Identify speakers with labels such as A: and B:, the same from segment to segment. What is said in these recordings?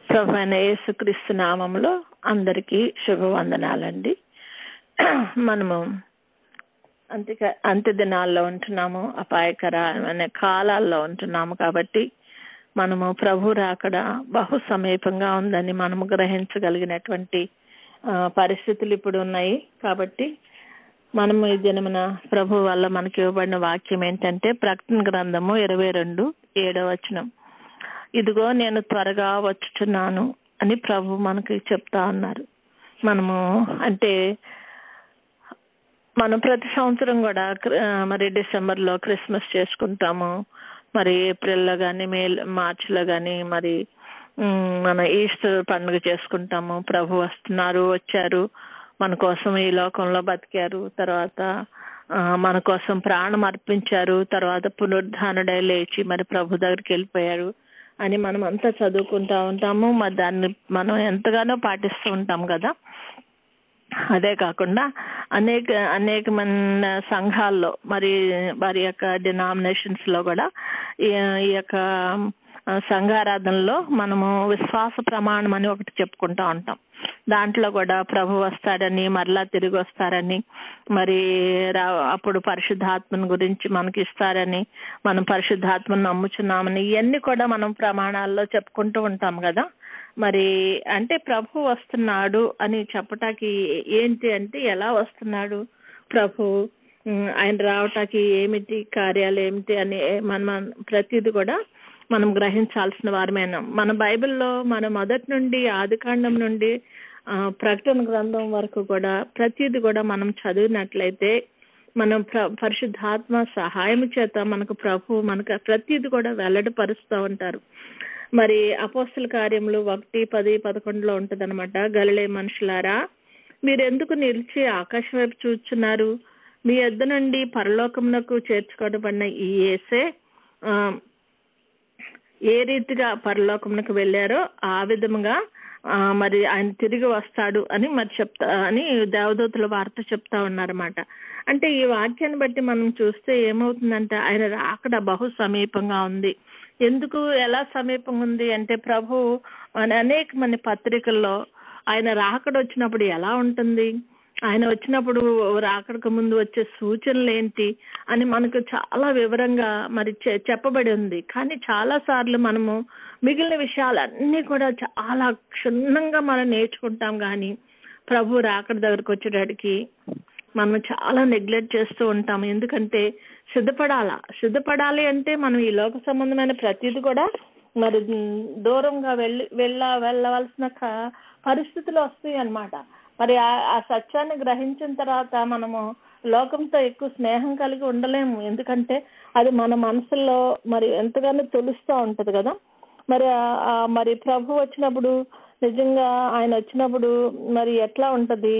A: ప్రభువైన యేసుక్రీస్తు నామములో అందరికీ శుభవందనాలండి. మనము అంత్య దినాల్లో ఉంటున్నాము, అపాయకరమైన కాలాల్లో ఉంటున్నాము. కాబట్టి మనము ప్రభు రాకడ బహు సమీపంగా ఉందని మనము గ్రహించగలిగినటువంటి పరిస్థితులు ఇప్పుడు ఉన్నాయి. కాబట్టి మనము ఈ దినమున ప్రభు వల్ల మనకి ఇవ్వబడిన వాక్యం ఏంటంటే ప్రకటన గ్రంథము 22:7 ఇదిగో నేను త్వరగా వచ్చుచున్నాను అని ప్రభు మనకి చెప్తా ఉన్నారు. మనము అంటే మనం ప్రతి సంవత్సరం కూడా మరి డిసెంబర్లో క్రిస్మస్ చేసుకుంటాము, మరి ఏప్రిల్లో కానీ మార్చిలో కానీ మరి మన ఈస్టర్ పండుగ చేసుకుంటాము. ప్రభు వచ్చారు, మన కోసం ఈ లోకంలో బతికారు, తర్వాత మన కోసం ప్రాణం అర్పించారు, తర్వాత పునరుద్ధానుడై లేచి మరి ప్రభు దగ్గరికి వెళ్ళిపోయారు అని మనం అంతా చదువుకుంటూ ఉంటాము. మరి దాన్ని మనం ఎంతగానో పాటిస్తూ ఉంటాం కదా. అదే కాకుండా అనేకమైన సంఘాల్లో మరి వారి యొక్క డినామినేషన్స్లో కూడా ఈ యొక్క సంఘారాధనలో మనము విశ్వాస ప్రమాణం అని ఒకటి చెప్పుకుంటూ ఉంటాం. దాంట్లో కూడా ప్రభు వస్తాడని, మరలా తిరిగి వస్తారని, మరి అప్పుడు పరిశుద్ధాత్మను గురించి మనకి ఇస్తారని, మనం పరిశుద్ధాత్మను నమ్ముచున్నామని, ఇవన్నీ కూడా మనం ప్రమాణాల్లో చెప్పుకుంటూ ఉంటాం కదా. మరి అంటే ప్రభు వస్తున్నాడు అని చెప్పటానికి ఏంటి అంటే ఎలా వస్తున్నాడు ప్రభు, ఆయన రావటానికి ఏమిటి కార్యాలు ఏమిటి అని మనం ప్రతిది కూడా మనం గ్రహించాల్సిన వారమేనా. మన బైబిల్లో మన మొదటి నుండి ఆదికాండం నుండి ప్రకటన గ్రంథం వరకు కూడా ప్రతిది కూడా మనం చదివినట్లయితే మనం పరిశుద్ధాత్మ సహాయం చేత మనకు ప్రభు మనకు ప్రతిది కూడా వెల్లడిపరుస్తూ ఉంటారు. మరి అపోస్తల కార్యములు 1:10-11 ఉంటుంది అనమాట. గలిలే మనుషులారా, మీరు ఎందుకు నిలిచి ఆకాశం వైపు చూస్తున్నారు? మీ యొద్ద నుండి పరలోకమునకు చేర్చుకోబడిన ఈ యేసే ఏ రీతిగా పరలోకమునకు వెళ్ళారో ఆ విధముగా మరి ఆయన తిరిగి వస్తాడు అని అని దేవదూతల వార్త చెప్తా ఉన్నారన్నమాట. అంటే ఈ వాక్యాన్ని బట్టి మనం చూస్తే ఏమవుతుందంటే ఆయన రాకడ బహు సమీపంగా ఉంది. ఎందుకు ఎలా సమీపంగా ఉంది అంటే ప్రభు అనేక మంది పత్రికల్లో ఆయన రాకడ వచ్చినప్పుడు ఎలా ఉంటుంది, ఆయన వచ్చినప్పుడు రాకడకు ముందు వచ్చే సూచనలు ఏంటి అని మనకు చాలా వివరంగా మరి చెప్పబడి ఉంది. కానీ చాలా సార్లు మనము మిగిలిన విషయాలన్నీ కూడా చాలా క్షుణ్ణంగా మనం నేర్చుకుంటాం, కానీ ప్రభు రాకడ దగ్గరకు వచ్చేటడికి మనం చాలా నెగ్లెక్ట్ చేస్తూ ఉంటాం. ఎందుకంటే సిద్ధపడాలి అంటే మనం ఈ లోక సంబంధమైన ప్రతిది కూడా మరి దూరంగా వెళ్ళవలసిన పరిస్థితులు వస్తాయి అన్నమాట. మరి ఆ సత్యాన్ని గ్రహించిన తర్వాత మనము లోకంతో ఎక్కువ స్నేహం కలిగి ఉండలేము. ఎందుకంటే అది మన మనసుల్లో మరి ఎంతగానో తెలుస్తూ ఉంటుంది కదా. మరి ప్రభు వచ్చినప్పుడు నిజంగా ఆయన వచ్చినప్పుడు మరి ఎట్లా ఉంటుంది,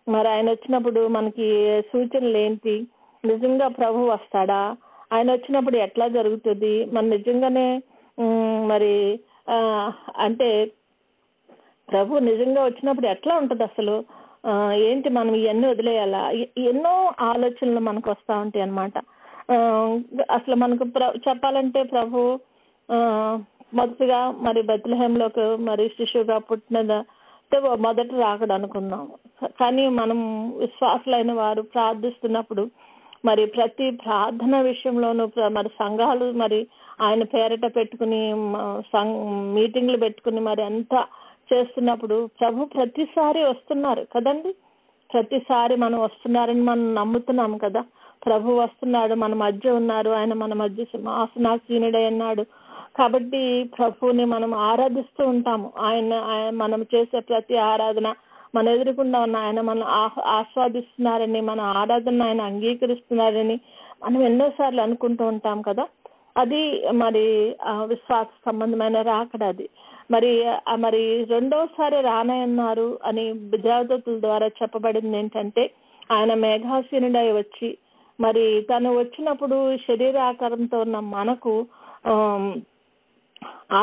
A: మరి ఆయన వచ్చినప్పుడు మనకి సూచనలు ఏంటి, నిజంగా ప్రభు వస్తాడా, ఆయన వచ్చినప్పుడు ఎట్లా జరుగుతుంది, మన నిజంగానే మరి అంటే ప్రభు నిజంగా వచ్చినప్పుడు ఎట్లా ఉంటుంది అసలు ఏంటి, మనం ఇవన్నీ వదిలేయాలా, ఎన్నో ఆలోచనలు మనకు వస్తూ ఉంటాయి అన్నమాట. అసలు మనకు చెప్పాలంటే ప్రభు మొదటిగా మరి బెత్లెహేంలోకి మరి శిశువుగా పుట్టినది మొదట రాకడ అనుకున్నాం. కానీ మనం విశ్వాసులైన వారు ప్రార్థిస్తున్నప్పుడు మరి ప్రతి ప్రార్థన విషయంలోనూ మరి సంఘాలు మరి ఆయన పేరట పెట్టుకుని మీటింగ్లు పెట్టుకుని మరి అంతా చేస్తున్నప్పుడు ప్రభు ప్రతిసారి వస్తున్నారు కదండి. ప్రతిసారి మనం వస్తున్నారని మనం నమ్ముతున్నాం కదా. ప్రభు వస్తున్నాడు, మన మధ్య ఉన్నారు, ఆయన మన మధ్య సింహాసనాసీనుడై ఉన్నాడు. కాబట్టి ప్రభువుని మనం ఆరాధిస్తూ ఉంటాము. ఆయన మనం చేసే ప్రతి ఆరాధన మన ఎదురుకుండా ఉన్న ఆయన మనం ఆస్వాదిస్తున్నారని, మన ఆరాధన ఆయన అంగీకరిస్తున్నారని మనం ఎన్నోసార్లు అనుకుంటూ ఉంటాం కదా. అది మరి విశ్వాస సంబంధమైన రాకడ. అది మరి రెండోసారి రానయ్యన్నారు అని దేవదూతల ద్వారా చెప్పబడింది ఏంటంటే ఆయన మేఘాసీనుడై వచ్చి మరి తను వచ్చినప్పుడు శరీరాకారంతో ఉన్న మనకు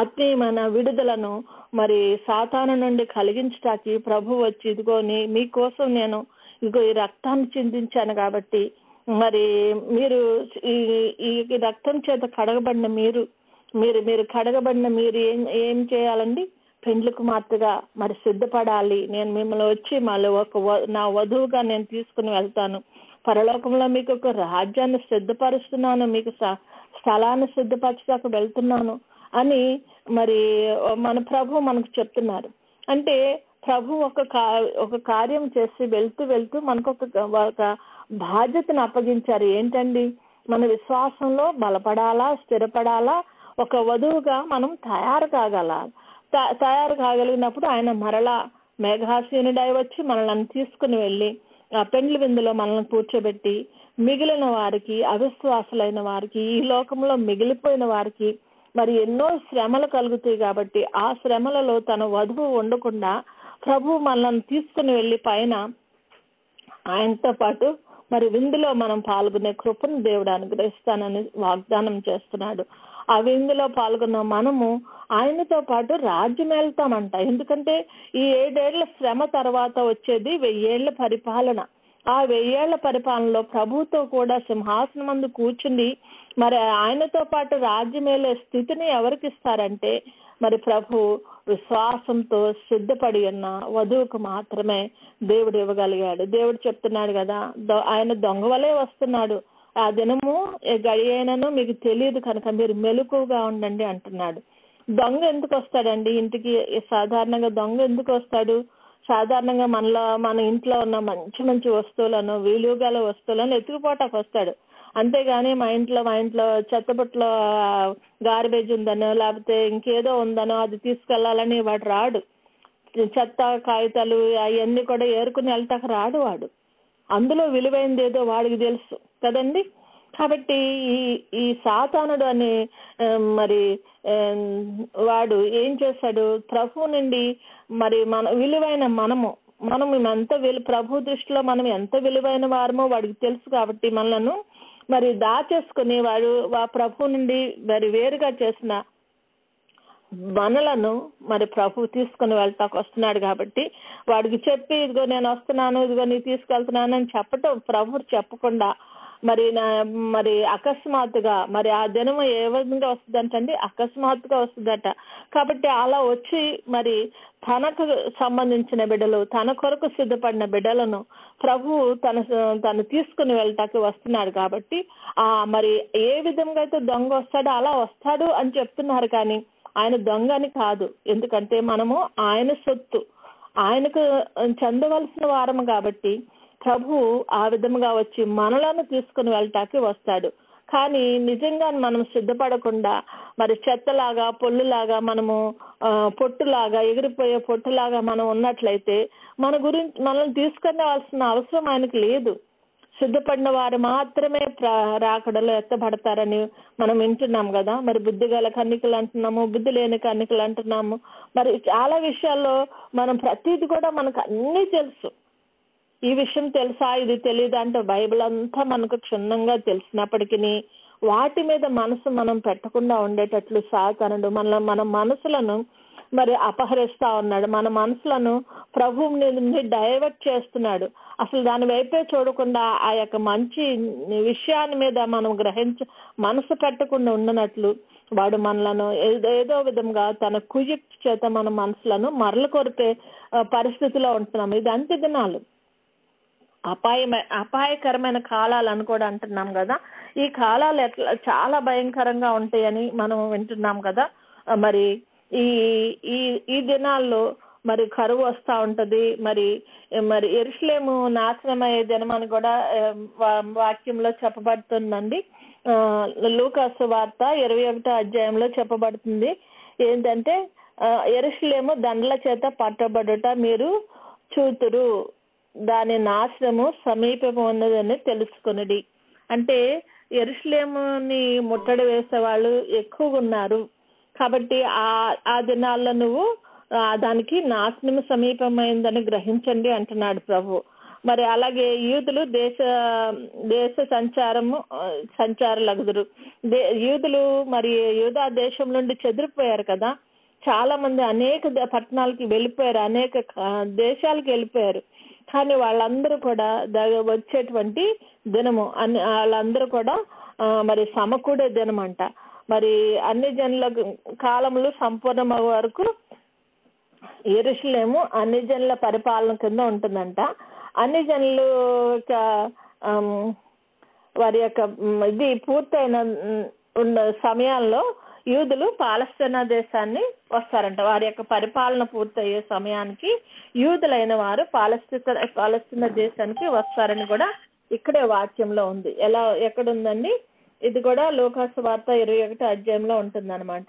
A: ఆత్మీయమైన విడుదలను మరి సాతాను నుండి కలిగించటానికి ప్రభు వచ్చి ఇదిగో మీకోసం నేను ఇదిగో ఈ రక్తాన్ని చిందించాను కాబట్టి మరి మీరు ఈ రక్తం చేత కడగబడిన మీరు మీరు కడగబడిన మీరు ఏం చేయాలండి? పెండ్లి కుమార్తెగా మరి సిద్ధపడాలి. నేను మిమ్మల్ని వచ్చి మళ్ళీ నా వధువుగా నేను తీసుకుని వెళ్తాను. పరలోకంలో మీకు ఒక రాజ్యాన్ని సిద్ధపరుస్తున్నాను, మీకు స్థలాన్ని సిద్ధపరచడానికి వెళ్తున్నాను అని మరి మన ప్రభు మనకు చెప్తున్నారు. అంటే ప్రభు ఒక కార్యం చేసి వెళ్తూ మనకు ఒక బాధ్యతను అప్పగించారు. ఏంటండి? మన విశ్వాసంలో బలపడాలా, స్థిరపడాలా, ఒక వధువుగా మనం తయారు కాగలిగినప్పుడు ఆయన మరలా మేఘాసీనుడై వచ్చి మనల్ని తీసుకుని వెళ్ళి ఆ పెండ్లి విందులో మనల్ని కూర్చోబెట్టి మిగిలిన వారికి, అవిశ్వాసులైన వారికి, ఈ లోకంలో మిగిలిపోయిన వారికి మరి ఎన్నో శ్రమలు కలుగుతాయి. కాబట్టి ఆ శ్రమలలో తన వధువు ఉండకుండా ప్రభు మనల్ని తీసుకుని వెళ్ళి పైన ఆయనతో పాటు మరి విందులో మనం పాల్గొనే కృపను దేవుడు అనుగ్రహిస్తానని వాగ్దానం చేస్తున్నాడు. ఆ విందులో పాల్గొన్న మనము ఆయనతో పాటు రాజ్యం వెళ్తామంట. ఎందుకంటే ఈ 7 ఏళ్ల శ్రమ తర్వాత వచ్చేది 1000 ఏళ్ల పరిపాలన. ఆ 1000 ఏళ్ల పరిపాలనలో ప్రభుతో కూడా సింహాసనం ముందు కూర్చుని మరి ఆయనతో పాటు రాజ్యమేలే స్థితిని ఎవరికి ఇస్తారంటే మరి ప్రభు విశ్వాసంతో సిద్ధపడి ఉన్న వధువుకు మాత్రమే దేవుడు ఇవ్వగలిగాడు. దేవుడు చెప్తున్నాడు కదా, ఆయన దొంగ వలే వస్తున్నాడు, ఆ దినము గడియైనను మీకు తెలియదు కనుక మీరు మెలకువగా ఉండండి అంటున్నాడు. దొంగ ఎందుకు వస్తాడండి ఇంటికి? సాధారణంగా దొంగ ఎందుకు వస్తాడు? సాధారణంగా మన ఇంట్లో ఉన్న మంచి మంచి వస్తువులను, విలువగల వస్తువులను ఎత్తుకుపోటానికి వస్తాడు. అంతేగాని మా ఇంట్లో చెత్తబుట్టలో గార్బేజ్ ఉందనో లేకపోతే ఇంకేదో ఉందనో అది తీసుకెళ్లాలని వాడు రాడు. చెత్త కాగితాలు అవన్నీ కూడా ఏరుకుని వెళ్తాక రాడు వాడు. అందులో విలువైనది ఏదో వాడికి తెలుసు కదండి. కాబట్టి ఈ సాతానుడు అని మరి వాడు ఏం చేశాడు? ప్రభు నుండి మరి మన విలువైన మనం ఎంత ప్రభు దృష్టిలో మనం ఎంత విలువైన వారమో వాడికి తెలుసు. కాబట్టి మనలను మరి దాచేసుకుని వాడు ప్రభు నుండి మరి వేరుగా చేసిన మనలను మరి ప్రభు తీసుకుని వెళ్తాకు వస్తున్నాడు. కాబట్టి వాడికి చెప్పి ఇదిగో నేను వస్తున్నాను, ఇదిగో నీ తీసుకెళ్తున్నాను అని చెప్పటం ప్రభు చెప్పకుండా మరి అకస్మాత్తుగా మరి ఆ దినం ఏ విధంగా వస్తుందంటండి? అకస్మాత్తుగా వస్తుందట. కాబట్టి అలా వచ్చి మరి తనకు సంబంధించిన బిడ్డలు, తన కొరకు సిద్ధపడిన బిడ్డలను ప్రభు తను తీసుకుని వెళ్ళటానికి వస్తున్నాడు. కాబట్టి మరి ఏ విధంగా అయితే దొంగ వస్తాడో అలా వస్తాడు అని చెప్తున్నారు. కానీ ఆయన దొంగ అని కాదు. ఎందుకంటే మనము ఆయన సొత్తు, ఆయనకు చెందవలసిన వారము. కాబట్టి ప్రభు ఆ విధముగా వచ్చి మనలను తీసుకుని వెళ్ళటానికి వస్తాడు. కానీ నిజంగా మనం సిద్ధపడకుండా మరి చెత్తలాగా, పొల్లులాగా, మనము పొట్టులాగా, ఎగిరిపోయే పొట్టులాగా మనం ఉన్నట్లయితే మనల్ని తీసుకునేవలసిన అవసరం ఆయనకు లేదు. సిద్ధపడిన వారు మాత్రమే రాకడలో ఎత్తబడతారని మనం వింటున్నాం కదా. మరి బుద్ధి గల కన్నికలు అంటున్నాము, బుద్ధి లేని కన్నికలు అంటున్నాము. మరి చాలా విషయాల్లో మనం ప్రతిది కూడా మనకు అన్నీ తెలుసు. ఈ విషయం తెలుసా, ఇది తెలియదు అంటే బైబిల్ అంతా మనకు క్షుణ్ణంగా తెలిసినప్పటికీ వాటి మీద మనసు మనం పెట్టకుండా ఉండేటట్లు సాతానుడు మన మనసులను మరి అపహరిస్తా ఉన్నాడు. మన మనసులను ప్రభువు నుండి డైవర్ట్ చేస్తున్నాడు. అసలు దాని వైపే చూడకుండా ఆ యొక్క మంచి విషయాన్ని మీద మనం మనసు పెట్టకుండా ఉండనట్లు వాడు మనలను ఏదో విధంగా తన కుయుక్తి చేత మన మనసులను మరల కొరిపే పరిస్థితిలో ఉంటున్నాము. ఇది అంత్య దినాలు, అపాయకరమైన కాలాలు అని కూడా అంటున్నాం కదా. ఈ కాలాలు చాలా భయంకరంగా ఉంటాయని మనం వింటున్నాం కదా. మరి ఈ దినాల్లో మరి కరువు వస్తూ ఉంటది. మరి యెరూషలేము నాశనం అయ్యే దినం అని కూడా వాక్యంలో చెప్పబడుతుందండి. లూకాసు వార్త 21వ అధ్యాయంలో చెప్పబడుతుంది. ఏంటంటే యెరూషలేము దండల చేత పట్టబడుట మీరు చూతురు, దాని నాశనము సమీపము ఉన్నదని తెలుసుకొనుడి. అంటే యెరూషలేముని ముట్టడి వేసే వాళ్ళు ఎక్కువగా ఉన్నారు. కాబట్టి ఆ దినాల్లో నువ్వు దానికి నాశనం సమీపమైందని గ్రహించండి అంటున్నాడు ప్రభు. మరి అలాగే యూదులు దేశ సంచారులగుదురు. యూదులు మరి యూదా దేశం నుండి చెదిరిపోయారు కదా. చాలా మంది అనేక పట్టణాలకి వెళ్ళిపోయారు, అనేక దేశాలకు వెళ్ళిపోయారు. కానీ వాళ్ళందరూ కూడా వచ్చేటువంటి దినము వాళ్ళందరూ కూడా మరి సమకూడే దినం అంట. మరి అన్ని జనుల కాలములు సంపూర్ణమయ్యే వరకు యెరూషలేము అన్ని జనుల పరిపాలన కింద ఉంటుందంట. అన్ని జనులు వారి యొక్క ఇది పూర్తయిన ఉన్న సమయాల్లో యూదులు పాలస్తీనా దేశాన్ని వస్తారంట. వారి యొక్క పరిపాలన పూర్తయ్యే సమయానికి యూదులైన వారు పాలస్తీనా దేశానికి వస్తారని కూడా ఇక్కడే వాక్యంలో ఉంది. ఎక్కడుందండి? ఇది కూడా లూకాసు వార్త 21 అధ్యాయంలో ఉంటుందన్నమాట.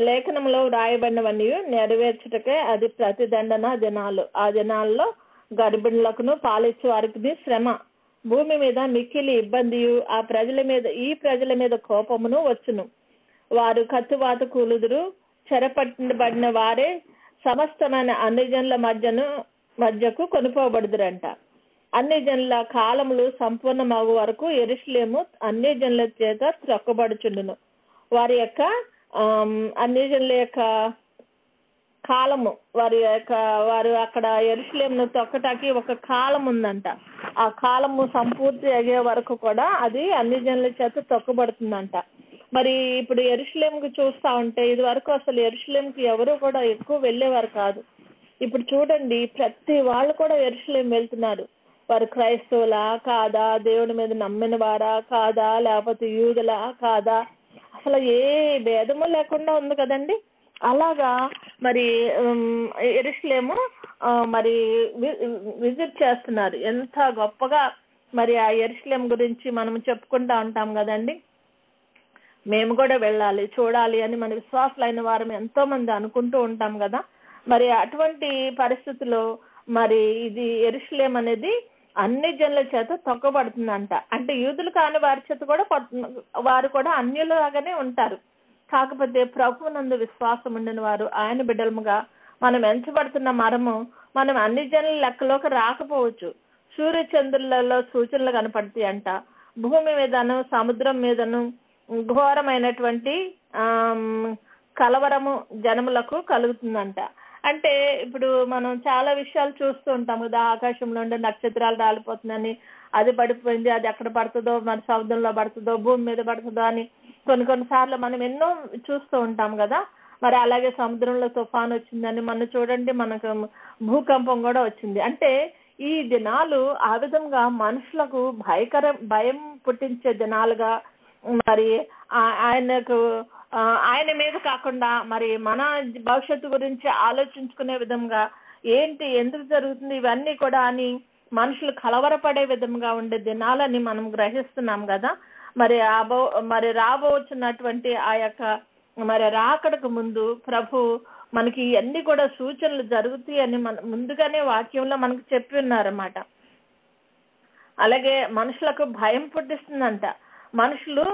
A: లేఖనంలో వ్రాయబడినవన్నీ నెరవేర్చుటకే అది ప్రతిదండన దినాలు. ఆ దినాల్లో గర్భిణులకును పాలిచ్చే వారికి శ్రమ, భూమి మీద మిక్కిలి ఇబ్బందియు, ఈ ప్రజల మీద కోపమును వచ్చును. వారు కత్తివాత కూలుదురు, చెరపట్టబడిన వారే సమస్తమైన అన్ని జనుల మధ్యకు కొనుపోబడుదురంట. అన్ని జనుల కాలములు సంపూర్ణమగు వరకు యెరూషలేము అన్ని జనుల చేత త్రొక్కబడుచుండును. వారి యొక్క అన్ని జనుల యొక్క కాలము, వారు అక్కడ యెరూషలేమును తొక్కటానికి ఒక కాలం ఉందంట. ఆ కాలము సంపూర్తి అయ్యే వరకు కూడా అది అన్ని జనుల చేత తొక్కబడుతుందంట. మరి ఇప్పుడు యెరూషలేముకి చూస్తా ఉంటే ఇది వరకు అసలు యెరూషలేముకి ఎవరు కూడా ఎక్కువ వెళ్ళేవారు కాదు. ఇప్పుడు చూడండి, ప్రతి వాళ్ళు కూడా యెరూషలేం వెళ్తున్నారు. వారు క్రైస్తవులా కాదా, దేవుడి మీద నమ్మిన వారా కాదా, లేకపోతే యూదులా కాదా, అసలు ఏ భేదము లేకుండా ఉంది కదండి. అలాగా మరి యెరూషలేము మరి విజిట్ చేస్తున్నారు. ఎంత గొప్పగా మరి ఆ యెరూషలేం గురించి మనం చెప్పుకుంటా ఉంటాం కదండి. మేము కూడా వెళ్ళాలి, చూడాలి అని మన విశ్వాసులైన వారు ఎంతో మంది అనుకుంటూ ఉంటాం కదా. మరి అటువంటి పరిస్థితుల్లో మరి ఇది యెరూషలేం అనేది అన్ని జనుల చేత తొక్కబడుతుందంట. అంటే యూదులు కాని వారి చేత కూడా వారు కూడా అన్యులాగానే ఉంటారు. కాకపోతే ప్రభువునందు విశ్వాసం ఉండిన వారు ఆయన బిడ్డలుగా మనం ఎంచబడుతున్న మనం అన్ని జనుల లెక్కలోకి రాకపోవచ్చు. సూర్యచంద్రులలో సూచనలు కనపడతాయి అంట. భూమి మీదను సముద్రం మీదను ఘోరమైనటువంటి కలవరము జనములకు కలుగుతుందంట. అంటే ఇప్పుడు మనం చాలా విషయాలు చూస్తూ ఉంటాం కదా, ఆకాశంలో ఉండే నక్షత్రాలు రాలిపోతుందని, అది పడిపోయింది, అది ఎక్కడ పడుతుందో, మరి సముద్రంలో పడుతుందో, భూమి మీద పడుతుందో అని కొన్నిసార్లు మనం ఎన్నో చూస్తూ ఉంటాం కదా. మరి అలాగే సముద్రంలో తుఫాను వచ్చిందని మొన్న చూడండి, మనకు భూకంపం కూడా వచ్చింది. అంటే ఈ దినాలు ఆ విధంగా మనుషులకు భయం పుట్టించే దినాలుగా, మరి ఆయన మీద కాకుండా మరి మన భవిష్యత్తు గురించి ఆలోచించుకునే విధంగా ఎందుకు జరుగుతుంది ఇవన్నీ కూడా అని మనుషులు కలవరపడే విధంగా ఉండే దినాలని మనం గ్రహిస్తున్నాం కదా. మరి రాబోతున్నటువంటి ఆ యొక్క మరి రాకడకు ముందు ప్రభు మనకి ఇవన్నీ కూడా సూచనలు జరుగుతాయి అని ముందుగానే వాక్యంలో మనకు చెప్పి ఉన్నారన్నమాట. అలాగే మనుషులకు భయం పుట్టిస్తుందంట. మనుషులు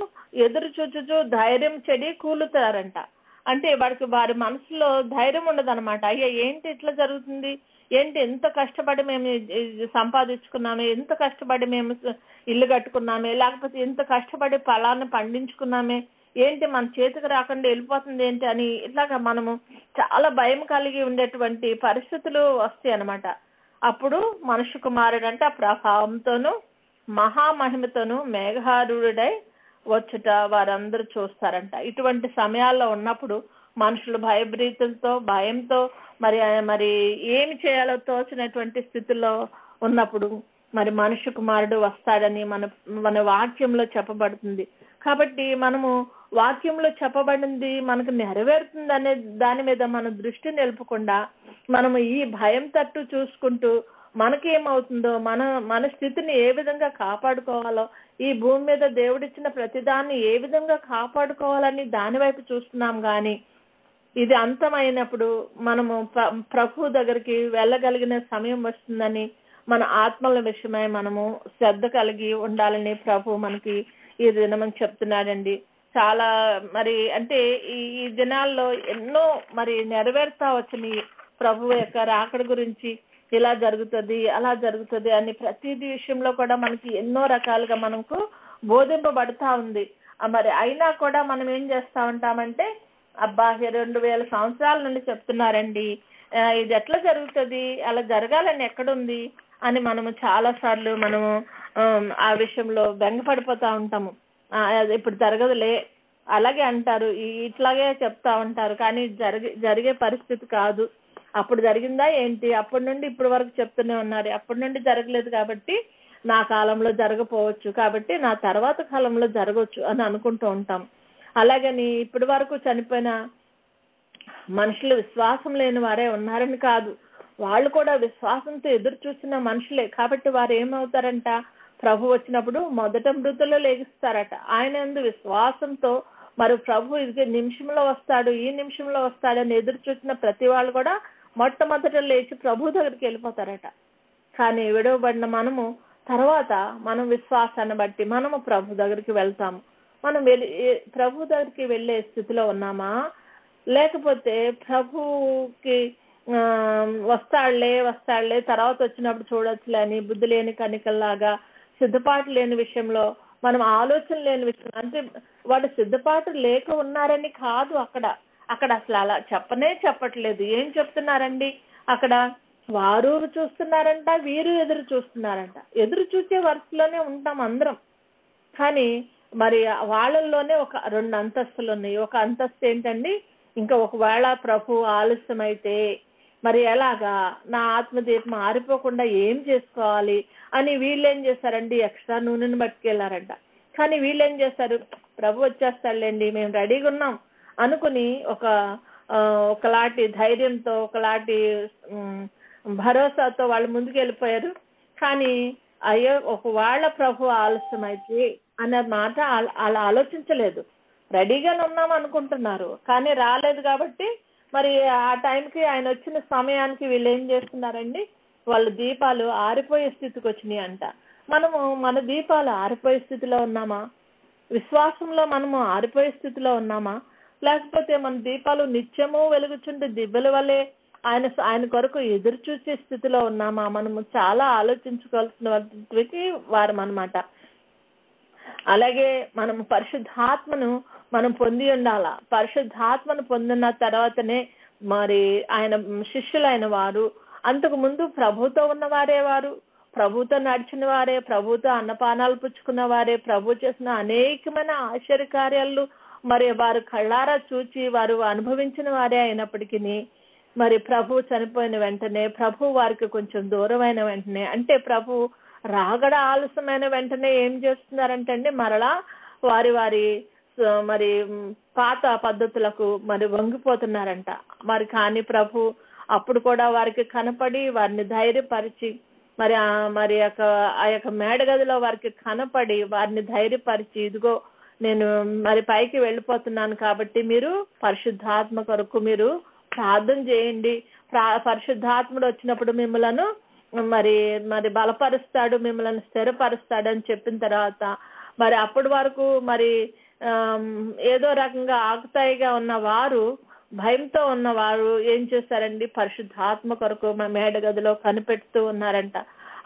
A: ఎదురు చూచుచూ ధైర్యం చెడి కూలుతారంట. అంటే వారి మనసులో ధైర్యం ఉండదన్నమాట. అయ్యా ఏంటి ఇట్లా జరుగుతుంది, ఏంటి ఎంత కష్టపడి మేము సంపాదించుకున్నామే, ఎంత కష్టపడి మేము ఇల్లు కట్టుకున్నామే, లేకపోతే ఎంత కష్టపడి ఫలాన్ని పండించుకున్నామే, ఏంటి మన చేతికి రాకుండా వెళ్ళిపోతుంది ఏంటి అని ఇట్లాగా మనము చాలా భయం కలిగి ఉండేటువంటి పరిస్థితులు వస్తాయి అన్నమాట. అప్పుడు మనుష్య కుమారుడు అంటే ఆ ప్రభావంతోనూ మహామహిమతోనూ మేఘారూఢుడై వచ్చుట వారందరూ చూస్తారంట. ఇటువంటి సమయాల్లో ఉన్నప్పుడు మనుషులు భయంతో మరి ఏమి చేయాలో తోచినటువంటి స్థితిలో ఉన్నప్పుడు మరి మనుష్య కుమారుడు వస్తాడని మన వాక్యంలో చెప్పబడుతుంది. కాబట్టి మనము వాక్యంలో చెప్పబడింది మనకు నెరవేరుతుంది అనే దాని మీద మన దృష్టి నిలుపకుండా మనము ఈ భయం తట్టు చూసుకుంటూ మనకేమవుతుందో మన స్థితిని ఏ విధంగా కాపాడుకోవాలో, ఈ భూమి మీద దేవుడిచ్చిన ప్రతిదాన్ని ఏ విధంగా కాపాడుకోవాలని దాని వైపు చూస్తున్నాం. కానీ ఇది అంతమైనప్పుడు మనము ప్రభు దగ్గరికి వెళ్ళగలిగిన సమయం వస్తుందని మన ఆత్మల విషయమై మనము శ్రద్ధ కలిగి ఉండాలని ప్రభు మనకి ఈ దినం చెప్తున్నాడండి. చాలా మరి అంటే ఈ దినాల్లో ఎన్నో మరి నెరవేరుతా వచ్చినాయి ప్రభు యొక్క రాకడ గురించి. ఇలా జరుగుతుంది, అలా జరుగుతుంది అని ప్రతి విషయంలో కూడా మనకి ఎన్నో రకాలుగా మనకు బోధింపబడతా ఉంది. మరి అయినా కూడా మనం ఏం చేస్తా ఉంటామంటే, అబ్బా 2000 సంవత్సరాల నుండి చెప్తున్నారండి, ఇది ఎట్లా జరుగుతుంది, అలా జరగాలని ఎక్కడుంది అని మనము చాలా సార్లు మనము ఆ విషయంలో బెంగపడిపోతా ఉంటాము. అది ఇప్పుడు జరగదులే అలాగే అంటారు, ఇట్లాగే చెప్తా ఉంటారు. కానీ జరిగే పరిస్థితి కాదు. అప్పుడు జరిగిందా ఏంటి? అప్పటి నుండి ఇప్పటి వరకు చెప్తూనే ఉన్నారు. అప్పటి నుండి జరగలేదు కాబట్టి నా కాలంలో జరగపోవచ్చు, కాబట్టి నా తర్వాత కాలంలో జరగవచ్చు అని అనుకుంటూ ఉంటాం. అలాగని ఇప్పటి వరకు చనిపోయిన మనుషులు విశ్వాసం లేని వారే ఉన్నారని కాదు, వాళ్ళు కూడా విశ్వాసంతో ఎదురు చూసిన మనుషులే. కాబట్టి వారు ఏమవుతారంట, ప్రభు వచ్చినప్పుడు మొదట మృతులు లేగిస్తారట. ఆయన యందు విశ్వాసంతో మరి ప్రభు ఇది నిమిషంలో వస్తాడు, ఈ నిమిషంలో వస్తాడని ఎదురు చూసిన ప్రతి వాళ్ళు కూడా మొట్టమొదట లేచి ప్రభు దగ్గరికి వెళ్ళిపోతారట. కానీ విడవబడిన మనము తర్వాత మనం విశ్వాసాన్ని బట్టి మనము ప్రభు దగ్గరికి వెళ్తాము. మనం ప్రభు దగ్గరికి వెళ్ళే స్థితిలో ఉన్నామా, లేకపోతే ప్రభుకి వస్తాడులే తర్వాత వచ్చినప్పుడు చూడొచ్చులే అని బుద్ధి లేని కనికల్లాగా సిద్ధపాటు లేని విషయంలో, మనం ఆలోచన లేని విషయం, అంటే వాళ్ళు సిద్ధపాటు లేక ఉన్నారని కాదు, అక్కడ అసలు అలా చెప్పట్లేదు. ఏం చెప్తున్నారండి అక్కడ? వారు చూస్తున్నారంట, వీరు ఎదురు చూస్తున్నారంట. ఎదురు చూసే వరుసలోనే ఉంటాం అందరం. కానీ మరి వాళ్ళల్లోనే ఒక 2 అంతస్తులు ఉన్నాయి. ఒక అంతస్తు ఏంటండి, ఇంకా ఒకవేళ ప్రభు ఆలస్యం అయితే మరి ఎలాగా, నా ఆత్మదీపం ఆరిపోకుండా ఏం చేసుకోవాలి అని వీళ్ళు ఏం చేశారండి, ఎక్స్ట్రా నూనెను పట్టుకెళ్ళారంట. కానీ వీళ్ళు ఏం చేశారు, ప్రభు వచ్చేస్తాడులేండి, మేము రెడీగా ఉన్నాం అనుకుని ఒకలాంటి ధైర్యంతో, ఒకలాంటి భరోసాతో వాళ్ళు ముందుకు వెళ్ళిపోయారు. కానీ అయ్యో ఒకవేళ ప్రభు ఆలస్యం అయితే అనే మాట అలా ఆలోచించలేదు. రెడీగానే ఉన్నాం అనుకుంటున్నారు, కానీ రాలేదు. కాబట్టి మరి ఆ టైంకి ఆయన వచ్చిన సమయానికి వీళ్ళు ఏం చేస్తున్నారండి, వాళ్ళ దీపాలు ఆరిపోయే స్థితికి వచ్చినాయి అంట. మనము మన దీపాలు ఆరిపోయే స్థితిలో ఉన్నామా? విశ్వాసంలో మనము ఆరిపోయే స్థితిలో ఉన్నామా? లేకపోతే మన దీపాలు నిత్యము వెలుగుచుంటే దిబ్బల వల్లే ఆయన కొరకు ఎదురు చూసే స్థితిలో ఉన్నామా? మనము చాలా ఆలోచించుకోవాల్సిన వారం అన్నమాట. అలాగే మనము పరిశుద్ధాత్మను మనం పొంది ఉండాల. పరిశుద్ధాత్మను పొందిన తర్వాతనే మరి ఆయన శిష్యులైన వారు, అంతకు ముందు ప్రభుతో ఉన్నవారే వారు, ప్రభుతో నడిచిన వారే, ప్రభుతో అన్నపానాలు పుచ్చుకున్న వారే, ప్రభు చేసిన అనేకమైన ఆశ్చర్యకార్యాలు మరి వారు కళ్ళారా చూచి వారు అనుభవించిన వారే అయినప్పటికీ మరి ప్రభు చనిపోయిన వెంటనే, ప్రభు వారికి కొంచెం దూరమైన వెంటనే, అంటే ప్రభు రాగడ ఆలస్యమైన వెంటనే ఏం చేస్తున్నారంటే అండి, మరలా వారి మరి పాత పద్ధతులకు మరి వంగిపోతున్నారంట. మరి కానీ ప్రభు అప్పుడు కూడా వారికి కనపడి వారిని ధైర్యపరిచి మరి ఆ యొక్క మేడగదిలో వారికి కనపడి వారిని ధైర్యపరిచి, ఇదిగో నేను మరి పైకి వెళ్ళిపోతున్నాను కాబట్టి మీరు పరిశుద్ధాత్మ కొరకు మీరు ప్రార్థన చేయండి, పరిశుద్ధాత్ముడు వచ్చినప్పుడు మిమ్మలను మరి బలపరుస్తాడు, మిమ్మల్ని స్థిరపరుస్తాడు అని చెప్పిన తర్వాత మరి అప్పటి వరకు మరి ఏదో రకంగా ఆకుతాయిగా ఉన్నవారు, భయంతో ఉన్నవారు ఏం చేశారండి, పరిశుద్ధాత్మ కొరకు మేడగదిలో కనిపెడుతూ ఉన్నారంట.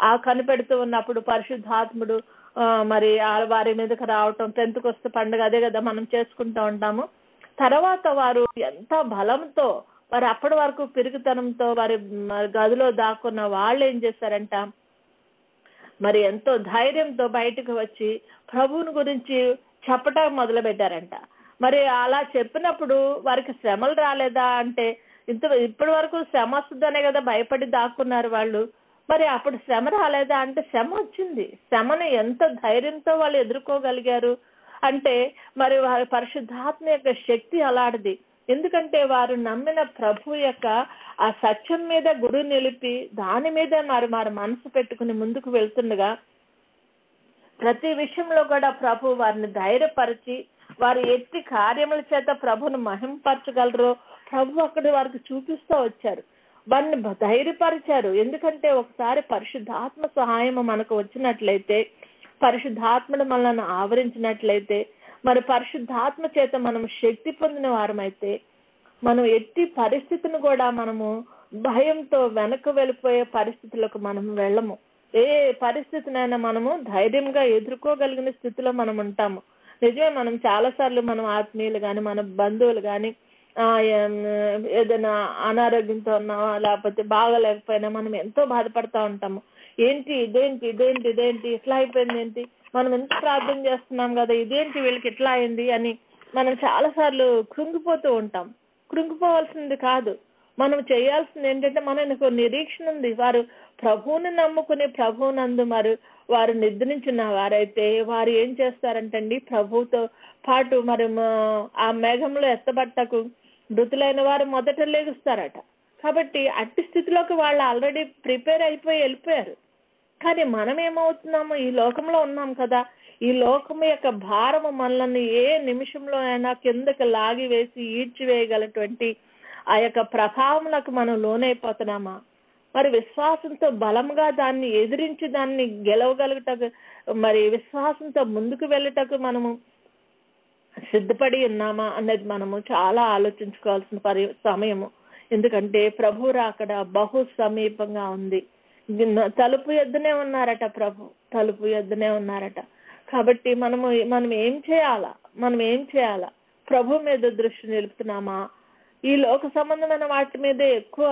A: ఆ కనిపెడుతూ ఉన్నప్పుడు పరిశుద్ధాత్ముడు మరి వారి మీదకి రావటం, పెంతెకొస్తు పండుగ అదే కదా మనం చేసుకుంటూ ఉంటాము. తర్వాత వారు ఎంత బలంతో, మరి అప్పటి వరకు పిరుగుతనంతో వారి గదిలో దాక్కున్న వాళ్ళు ఏం చేశారంట, మరి ఎంతో ధైర్యంతో బయటకు వచ్చి ప్రభువుని గురించి చెప్పటం మొదలు పెట్టారంట. మరి అలా చెప్పినప్పుడు వారికి శ్రమలు రాలేదా అంటే, ఇప్పటి వరకు శ్రమ వస్తుందనే కదా భయపడి దాక్కున్నారు వాళ్ళు. మరి అప్పుడు శ్రమ రాలేదా అంటే శ్రమ వచ్చింది. శ్రమను ఎంత ధైర్యంతో వాళ్ళు ఎదుర్కోగలిగారు అంటే మరి వారి పరిశుద్ధాత్మ యొక్క శక్తి అలాంటిది. ఎందుకంటే వారు నమ్మిన ప్రభు యొక్క ఆ సత్యం మీద గురి నిలిపి దాని మీద మరి మనసు పెట్టుకుని ముందుకు వెళ్తుండగా ప్రతి విషయంలో కూడా ప్రభు వారిని ధైర్యపరిచి వారు ఎట్టి కార్యముల చేత ప్రభును మహింపరచగలరో ప్రభు అక్కడ వారికి చూపిస్తూ వచ్చారు, వారిని ధైర్యపరిచారు. ఎందుకంటే ఒకసారి పరిశుద్ధాత్మ సహాయం మనకు వచ్చినట్లయితే, పరిశుద్ధాత్మను మనల్ని ఆవరించినట్లయితే, మరి పరిశుద్ధాత్మ చేత మనం శక్తి పొందిన వారమైతే మనం ఎట్టి పరిస్థితిని కూడా మనము భయంతో వెనక్కి వెళ్ళిపోయే పరిస్థితులకు మనం వెళ్ళము. ఏ పరిస్థితినైనా మనము ధైర్యంగా ఎదుర్కోగలిగిన స్థితిలో మనం ఉంటాము. నిజమే, మనం చాలాసార్లు మనం ఆత్మీయులు కానీ మన బంధువులు కానీ ఏదైనా అనారోగ్యంతో ఉన్నామా లేకపోతే బాగలేకపోయినా మనం ఎంతో బాధపడతా ఉంటాము. ఏంటి ఇదేంటి ఇట్లా అయిపోయింది ఏంటి, మనం ఎంత ప్రార్థన చేస్తున్నాం కదా, ఇదేంటి వీళ్ళకి ఇట్లా అయింది అని మనం చాలాసార్లు కృంగిపోతూ ఉంటాం. కృంగిపోవాల్సింది కాదు. మనం చేయాల్సింది ఏంటంటే, మనకు నిరీక్షణ ఉంది. వారు ప్రభువుని నమ్ముకుని ప్రభువునందు వారు నిద్రించిన వారైతే వారు ఏం చేస్తారంటండి, ప్రభువుతో పాటు మరి ఆ మేఘంలో ఎత్తబట్టకు మృతులైన వారు మొదట లేగుస్తారట. కాబట్టి అట్టి స్థితిలోకి వాళ్ళు ఆల్రెడీ ప్రిపేర్ అయిపోయి వెళ్ళిపోయారు. కానీ మనం ఏమవుతున్నాము, ఈ లోకంలో ఉన్నాం కదా, ఈ లోకం యొక్క భారము మనల్ని ఏ నిమిషంలో అయినా కిందకి లాగి వేసి ఈడ్చివేయగలటువంటి ఆ యొక్క ప్రభావములకు మనం లోనైపోతున్నామా? మరి విశ్వాసంతో బలంగా దాన్ని ఎదిరించి దాన్ని గెలవగలుగుటకు, మరి విశ్వాసంతో ముందుకు వెళ్ళటకు మనము సిద్ధపడి ఉన్నామా అనేది మనము చాలా ఆలోచించుకోవాల్సిన సమయము. ఎందుకంటే ప్రభు రాకడ బహు సమీపంగా ఉంది. తలుపు ఎద్దునే ఉన్నారట, తలుపు ఎద్దునే ఉన్నారట. కాబట్టి మనం ఏం చేయాలా? ప్రభు మీద దృష్టి నిలుపుతున్నామా? ఈ లోక సంబంధమైన వాటి మీద ఎక్కువ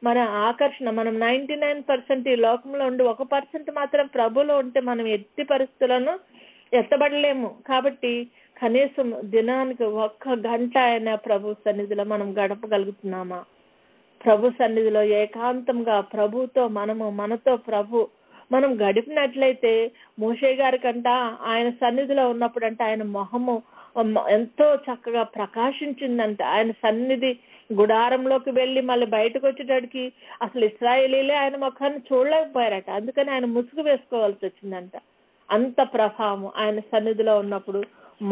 A: మన ఆకర్షణ, మనం 99% ఈ లోకంలో ఉండి 1% మాత్రం ప్రభులో ఉంటే మనం ఎట్టి పరిస్థితులను ఎత్తబడలేము. కాబట్టి కనీసం దినానికి 1 గంట అయినా ప్రభు సన్నిధిలో మనం గడపగలుగుతున్నామా? ప్రభు సన్నిధిలో ఏకాంతంగా ప్రభుతో మనతో మనం గడిపినట్లయితే, మోషే గారి కంట ఆయన సన్నిధిలో ఉన్నప్పుడంట ఆయన మొహము ఎంతో చక్కగా ప్రకాశించిందంట. ఆయన సన్నిధి గుడారంలోకి వెళ్ళి మళ్ళీ బయటకు వచ్చేటడికి అసలు ఇశ్రాయేలీలే ఆయన ముఖాన్ని చూడలేకపోయారట. అందుకని ఆయన ముసుగు వేసుకోవాల్సి వచ్చిందంట. అంత ప్రభావం ఆయన సన్నిధిలో ఉన్నప్పుడు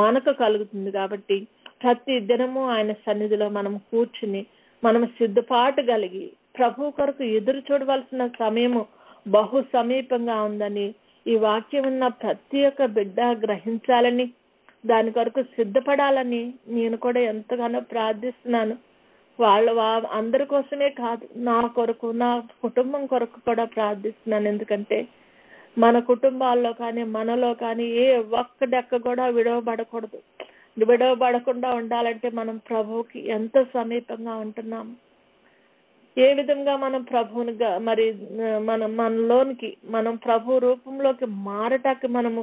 A: మనకు కలుగుతుంది. కాబట్టి ప్రతి దినము ఆయన సన్నిధిలో మనం కూర్చుని మనం సిద్ధపాటు కలిగి ప్రభు కొరకు ఎదురు చూడవలసిన సమయము బహు సమీపంగా ఉందని ఈ వాక్యం ఉన్న ప్రతి ఒక్క బిడ్డ గ్రహించాలని, దాని కొరకు సిద్ధపడాలని నేను కూడా ఎంతగానో ప్రార్థిస్తున్నాను. అందరి కోసమే కాదు, నా కొరకు, నా కుటుంబం కొరకు కూడా ప్రార్థిస్తున్నాను. ఎందుకంటే మన కుటుంబాల్లో కానీ మనలో కానీ ఏ ఒక్కడెక్క కూడా విడవబడకుండా ఉండాలంటే మనం ప్రభువుకి ఎంత సమీపంగా ఉంటున్నాము, ఏ విధంగా మనం ప్రభువుని మరి మనలోనికి మనం ప్రభు రూపంలోకి మారటానికి మనము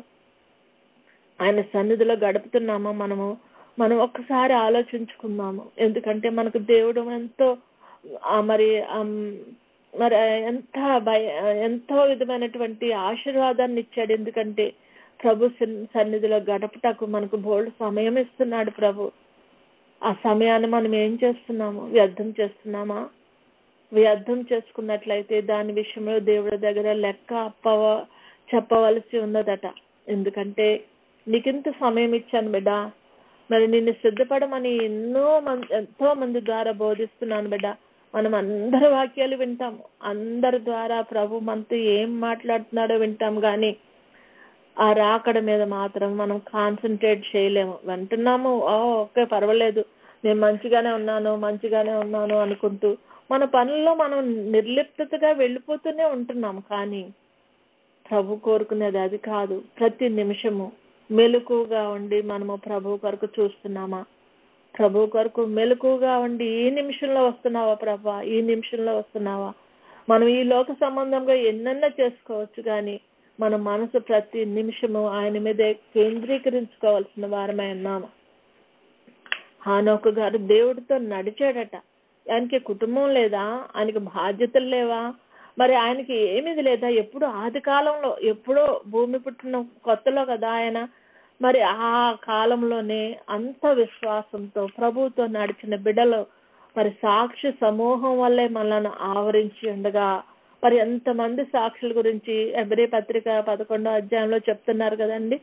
A: ఆయన సన్నిధిలో గడుపుతున్నామో మనం ఒక్కసారి ఆలోచించుకుందాము. ఎందుకంటే మనకు దేవుడు ఎంతో ఎంతో విధమైనటువంటి ఆశీర్వాదాన్ని ఇచ్చాడు. ఎందుకంటే ప్రభు సన్నిధిలో గడపటకు మనకు బోల్డ్ సమయం ఇస్తున్నాడు ప్రభు. ఆ సమయాన్ని మనం ఏం చేస్తున్నాము? వ్యర్థం చేస్తున్నామా? వ్యర్థం చేసుకున్నట్లయితే దాని విషయంలో దేవుడి దగ్గర లెక్క చెప్పవలసి ఉన్నదట. ఎందుకంటే నీకింత సమయం ఇచ్చాను బిడ్డ, మరి నిన్ను సిద్ధపడమని ఎంతో మంది ద్వారా బోధిస్తున్నాను బిడ్డ. మనం అందరి వాక్యాలు వింటాము, అందరి ద్వారా ప్రభు మనతో ఏం మాట్లాడుతున్నాడో వింటాం. కానీ ఆ రాకడ మీద మాత్రం మనం కాన్సన్ట్రేట్ చేయలేము. వింటున్నాము, ఓకే పర్వాలేదు, నేను మంచిగానే ఉన్నాను అనుకుంటూ మన పనుల్లో మనం నిర్లిప్తగా వెళ్ళిపోతూనే ఉంటున్నాము. కానీ ప్రభు కోరుకునేది అది కాదు. ప్రతి నిమిషము మెలకుగా ఉండి మనము ప్రభు కొరకు చూస్తున్నామా? ప్రభు కొరకు మెలకుగా ఉండి ఈ నిమిషంలో వస్తున్నావా ప్రభా? ఈ నిమిషంలో వస్తున్నావా? మనం ఈ లోక సంబంధంగా ఎన్నెన్నో చేసుకోవచ్చు, కానీ మన మనసు ప్రతి నిమిషము ఆయన మీదే కేంద్రీకరించుకోవాల్సిన వారమై ఉన్నాము. హానోకు గారు దేవుడితో నడిచాడట. ఆయనకి కుటుంబం లేదా? ఆయనకి బాధ్యతలు లేవా? మరి ఆయనకి ఏమిది లేదా? ఎప్పుడు ఆది కాలంలో ఎప్పుడో భూమి పుట్టిన కొత్తలో కదా ఆయన. మరి ఆ కాలంలోనే అంత విశ్వాసంతో ప్రభువుతో నడిచిన బిడ్డలు మరి సాక్షి సమూహం వల్లే మనల్ని ఆవరించి ఉండగా, మరి ఎంతమంది సాక్షుల గురించి హెబ్రీ పత్రిక 11వ అధ్యాయంలో చెప్తున్నారు కదండి.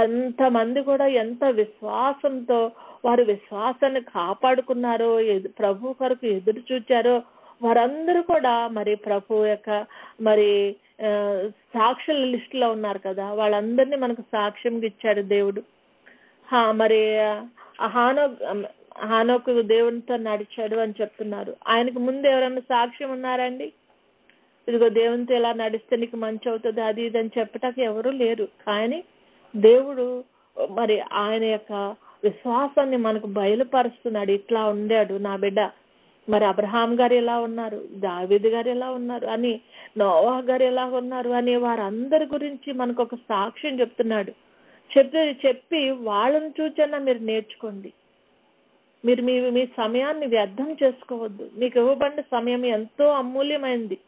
A: అంతమంది కూడా ఎంత విశ్వాసంతో వారు విశ్వాసాన్ని కాపాడుకున్నారో, ప్రభు కొరకు ఎదురు చూచారో, వారందరూ కూడా మరి ప్రభు యొక్క మరి సాక్షుల లిస్టులో ఉన్నారు కదా. వాళ్ళందరినీ మనకు సాక్ష్యంగా ఇచ్చాడు దేవుడు. మరి హానోకు దేవునితో నడిచాడు అని చెప్తున్నారు. ఆయనకు ముందు ఎవరైనా సాక్ష్యం ఉన్నారండి? ఇదిగో దేవునితో ఎలా నడిస్తే నీకు మంచి అవుతుంది అది ఇది అని చెప్పటానికి ఎవరూ లేరు. కానీ దేవుడు మరి ఆయన యొక్క విశ్వాసాన్ని మనకు బయలుపరుస్తున్నాడు. ఇట్లా ఉండాడు నా బిడ్డ, మరి అబ్రహాం గారు ఎలా ఉన్నారు, దావీదు గారు ఎలా ఉన్నారు అని, నోవహ్ గారు ఎలా ఉన్నారు అని వారందరి గురించి మనకు ఒక సాక్ష్యం చెప్తున్నాడు. చెప్పి వాళ్ళని చూచన్నా మీరు నేర్చుకోండి. మీరు మీ మీ సమయాన్ని వ్యర్థం చేసుకోవద్దు. మీకు ఇవ్వబడిన సమయం ఎంతో అమూల్యమైంది.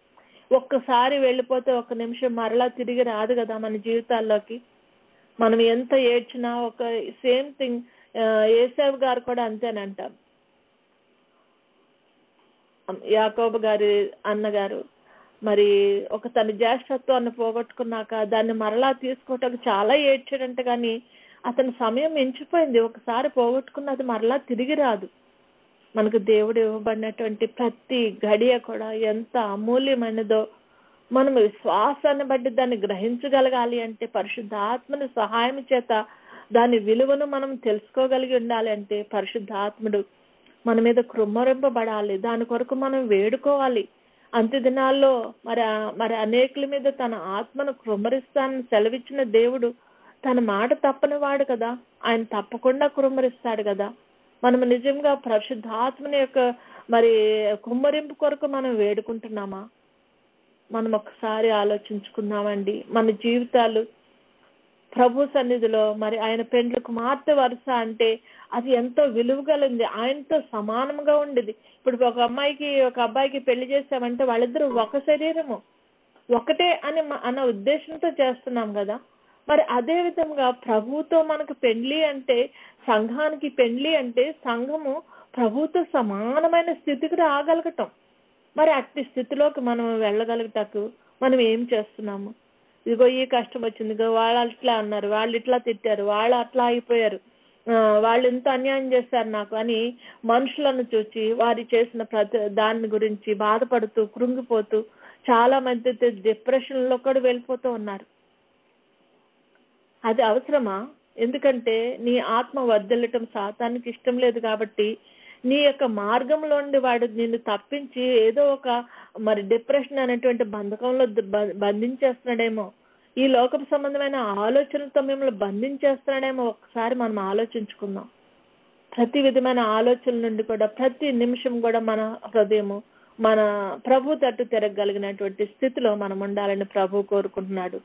A: ఒక్కసారి వెళ్ళిపోతే 1 నిమిషం మరలా తిరిగి రాదు కదా మన జీవితాల్లోకి. మనం ఎంత ఏడ్చినా ఒక సేమ్ థింగ్. ఏసావు గారు కూడా అంతేనంటాం. యాకోబు గారి అన్నగారు మరి ఒక తన జ్యేష్ఠత్వాన్ని పోగొట్టుకున్నాక దాన్ని మరలా తీసుకోవటానికి చాలా ఏడ్చాడంట. కానీ అతని సమయం మించిపోయింది. ఒకసారి పోగొట్టుకున్నది మరలా తిరిగి రాదు. మనకు దేవుడు ఇవ్వబడినటువంటి ప్రతి గడియ కూడా ఎంత అమూల్యమైనదో మనం విశ్వాసాన్ని బట్టి దాన్ని గ్రహించగలగాలి అంటే, పరిశుద్ధాత్మని సహాయం చేత దాని విలువను మనం తెలుసుకోగలిగి ఉండాలి అంటే పరిశుద్ధాత్ముడు మన మీద కృమ్మరింపబడాలి. దాని కొరకు మనం వేడుకోవాలి. అంత్య దినాల్లో మరి అనేకుల మీద తన ఆత్మను కృమ్మరిస్తానని సెలవిచ్చిన దేవుడు తన మాట తప్పని వాడు కదా. ఆయన తప్పకుండా కృమ్మరిస్తాడు కదా. మనం నిజంగా పరిశుద్ధాత్మని యొక్క మరి కుమ్మరింపు కొరకు మనం వేడుకుంటున్నామా? మనం ఒకసారి ఆలోచించుకుందామండి. మన జీవితాలు ప్రభు సన్నిధిలో మరి ఆయన పెండ్లి కుమార్తె వరుస అంటే అది ఎంతో విలువ కలిగింది. ఆయనతో సమానంగా ఉండేది. ఇప్పుడు ఒక అమ్మాయికి ఒక అబ్బాయికి పెళ్లి చేసామంటే వాళ్ళిద్దరూ ఒక శరీరము, ఒకటే అన్న ఉద్దేశంతో చేస్తున్నాం కదా. మరి అదే విధంగా ప్రభువుతో మనకు పెండ్లి అంటే, సంఘానికి పెండ్లి అంటే సంఘము ప్రభువుతో సమానమైన స్థితికి రాగలగటం. మరి అట్టి స్థితిలోకి మనం వెళ్ళగలుగుటకు మనం ఏం చేస్తున్నాము? ఇదిగో ఈ కష్టం వచ్చింది, ఇదిగో వాళ్ళు అట్లా అన్నారు, వాళ్ళు ఇట్లా తిట్టారు, వాళ్ళు అట్లా అయిపోయారు, వాళ్ళు ఇంత అన్యాయం చేశారు నాకు అని మనుషులను చూచి వారి చేసిన దాని గురించి బాధపడుతూ కృంగిపోతూ చాలా మంది డిప్రెషన్ లో కూడా వెళ్ళిపోతూ ఉన్నారు. అది అవసరమా? ఎందుకంటే నీ ఆత్మ వర్ధిల్లటం సాతానికి ఇష్టం లేదు కాబట్టి నీ యొక్క మార్గంలో నుండి వాడు నిన్ను తప్పించి ఏదో ఒక మరి డిప్రెషన్ అనేటువంటి బంధకంలో బంధించేస్తున్నాడేమో, ఈ లోకపు సంబంధమైన ఆలోచనలతో మిమ్మల్ని బంధించేస్తున్నాడేమో. ఒకసారి మనం ఆలోచించుకుందాం. ప్రతి విధమైన ఆలోచనల నుండి కూడా ప్రతి నిమిషం కూడా మన హృదయము మన ప్రభు తట్టు తిరగగలిగినటువంటి స్థితిలో మనం ఉండాలని ప్రభు కోరుకుంటున్నాడు.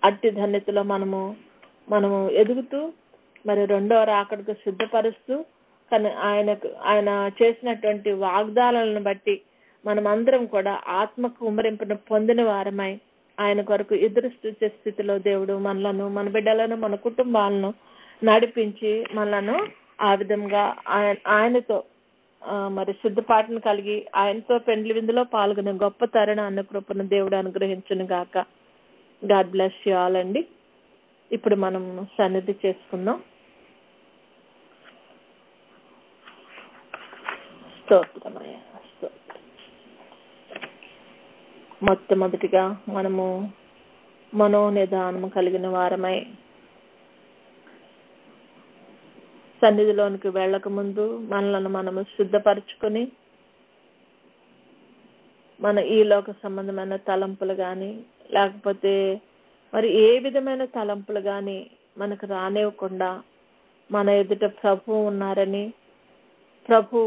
A: అట్టి ధన్యతలో మనము ఎదుగుతూ మరి 2వ రాకడకు సిద్ధపరుస్తూ ఆయన చేసినటువంటి వాగ్దానాలను బట్టి మనమందరం కూడా ఆత్మకు కుమ్మరింపును పొందిన వారమై ఆయన కొరకు ఎదురు చూసే స్థితిలో దేవుడు మనలను, మన బిడ్డలను, మన కుటుంబాలను నడిపించి మనలను ఆ విధంగా ఆయనతో మరి సిద్ధపాటును కలిగి ఆయనతో పెండ్లి విందులో పాల్గొనే గొప్ప తరుణాన్ని కృపను దేవుడు అనుగ్రహించును గాక. గాడ్ బ్లెస్ యు ఆల్ అండి. ఇప్పుడు మనం సన్నిధి చేసుకుందాం. స్తోత్రమయ్య, స్తోత్రం. మొట్టమొదటిగా మనము మనోనిదానము కలిగిన వారమై సన్నిధిలోనికి వెళ్ళక ముందు మనలను మనము సిద్ధపరచుకొని మన ఈ లోక సంబంధమైన తలంపులు కానీ లేకపోతే మరి ఏ విధమైన తలంపులు కానీ మనకు రానివ్వకుండా మన ఎదుట ప్రభు ఉన్నారని, ప్రభు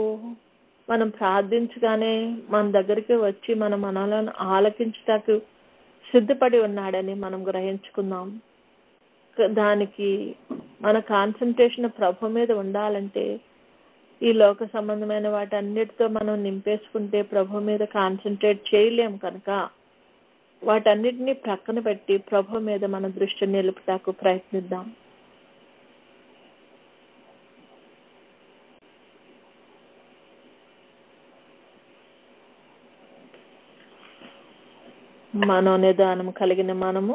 A: మనం ప్రార్థించగానే మన దగ్గరికి వచ్చి మన మనలను ఆలకించటానికి సిద్ధపడి ఉన్నాడని మనం గ్రహించుకుందాం. దానికి మన కాన్సన్ట్రేషన్ ప్రభు మీద ఉండాలంటే ఈ లోక సంబంధమైన వాటన్నిటితో మనం నింపేసుకుంటే ప్రభు మీద కాన్సన్ట్రేట్ చేయలేం. కనుక వాటన్నిటినీ ప్రక్కన పెట్టి ప్రభు మీద మన దృష్టి నిలుపుటకు ప్రయత్నిద్దాం. మనోనిదానం కలిగిన మనము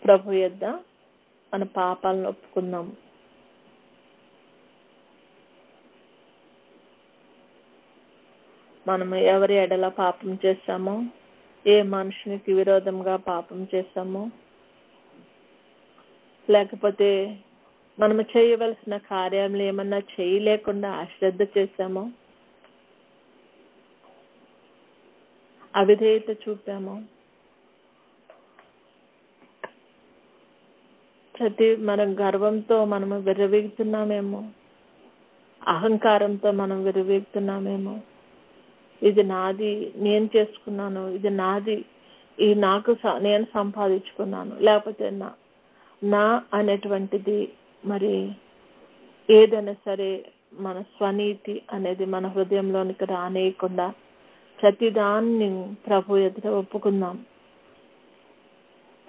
A: ప్రభు యొద్ద మన పాపాలను ఒప్పుకుందాం. మనము ఎవరి ఎడల పాపం చేశామో, ఏ మనుషునికి విరోధంగా పాపం చేశామో, లేకపోతే మనము చేయవలసిన కార్యాలు ఏమన్నా చేయలేకుండా అశ్రద్ధ చేశామో, అవిధేయత చూపామో, మనం గర్వంతో మనము విర్రవీగుతున్నామేమో, అహంకారంతో మనం విరువీగుతున్నామేమో. ఇది నాది, నేను చేసుకున్నాను, ఇది నాది, ఇది నాకు నేను సంపాదించుకున్నాను, లేకపోతే నా అనేటువంటిది మరి ఏదైనా సరే మన స్వనీతి అనేది మన హృదయంలోనికి రానేయకుండా ప్రతిదాన్ని ప్రభు ఎదుట ఒప్పుకుందాం.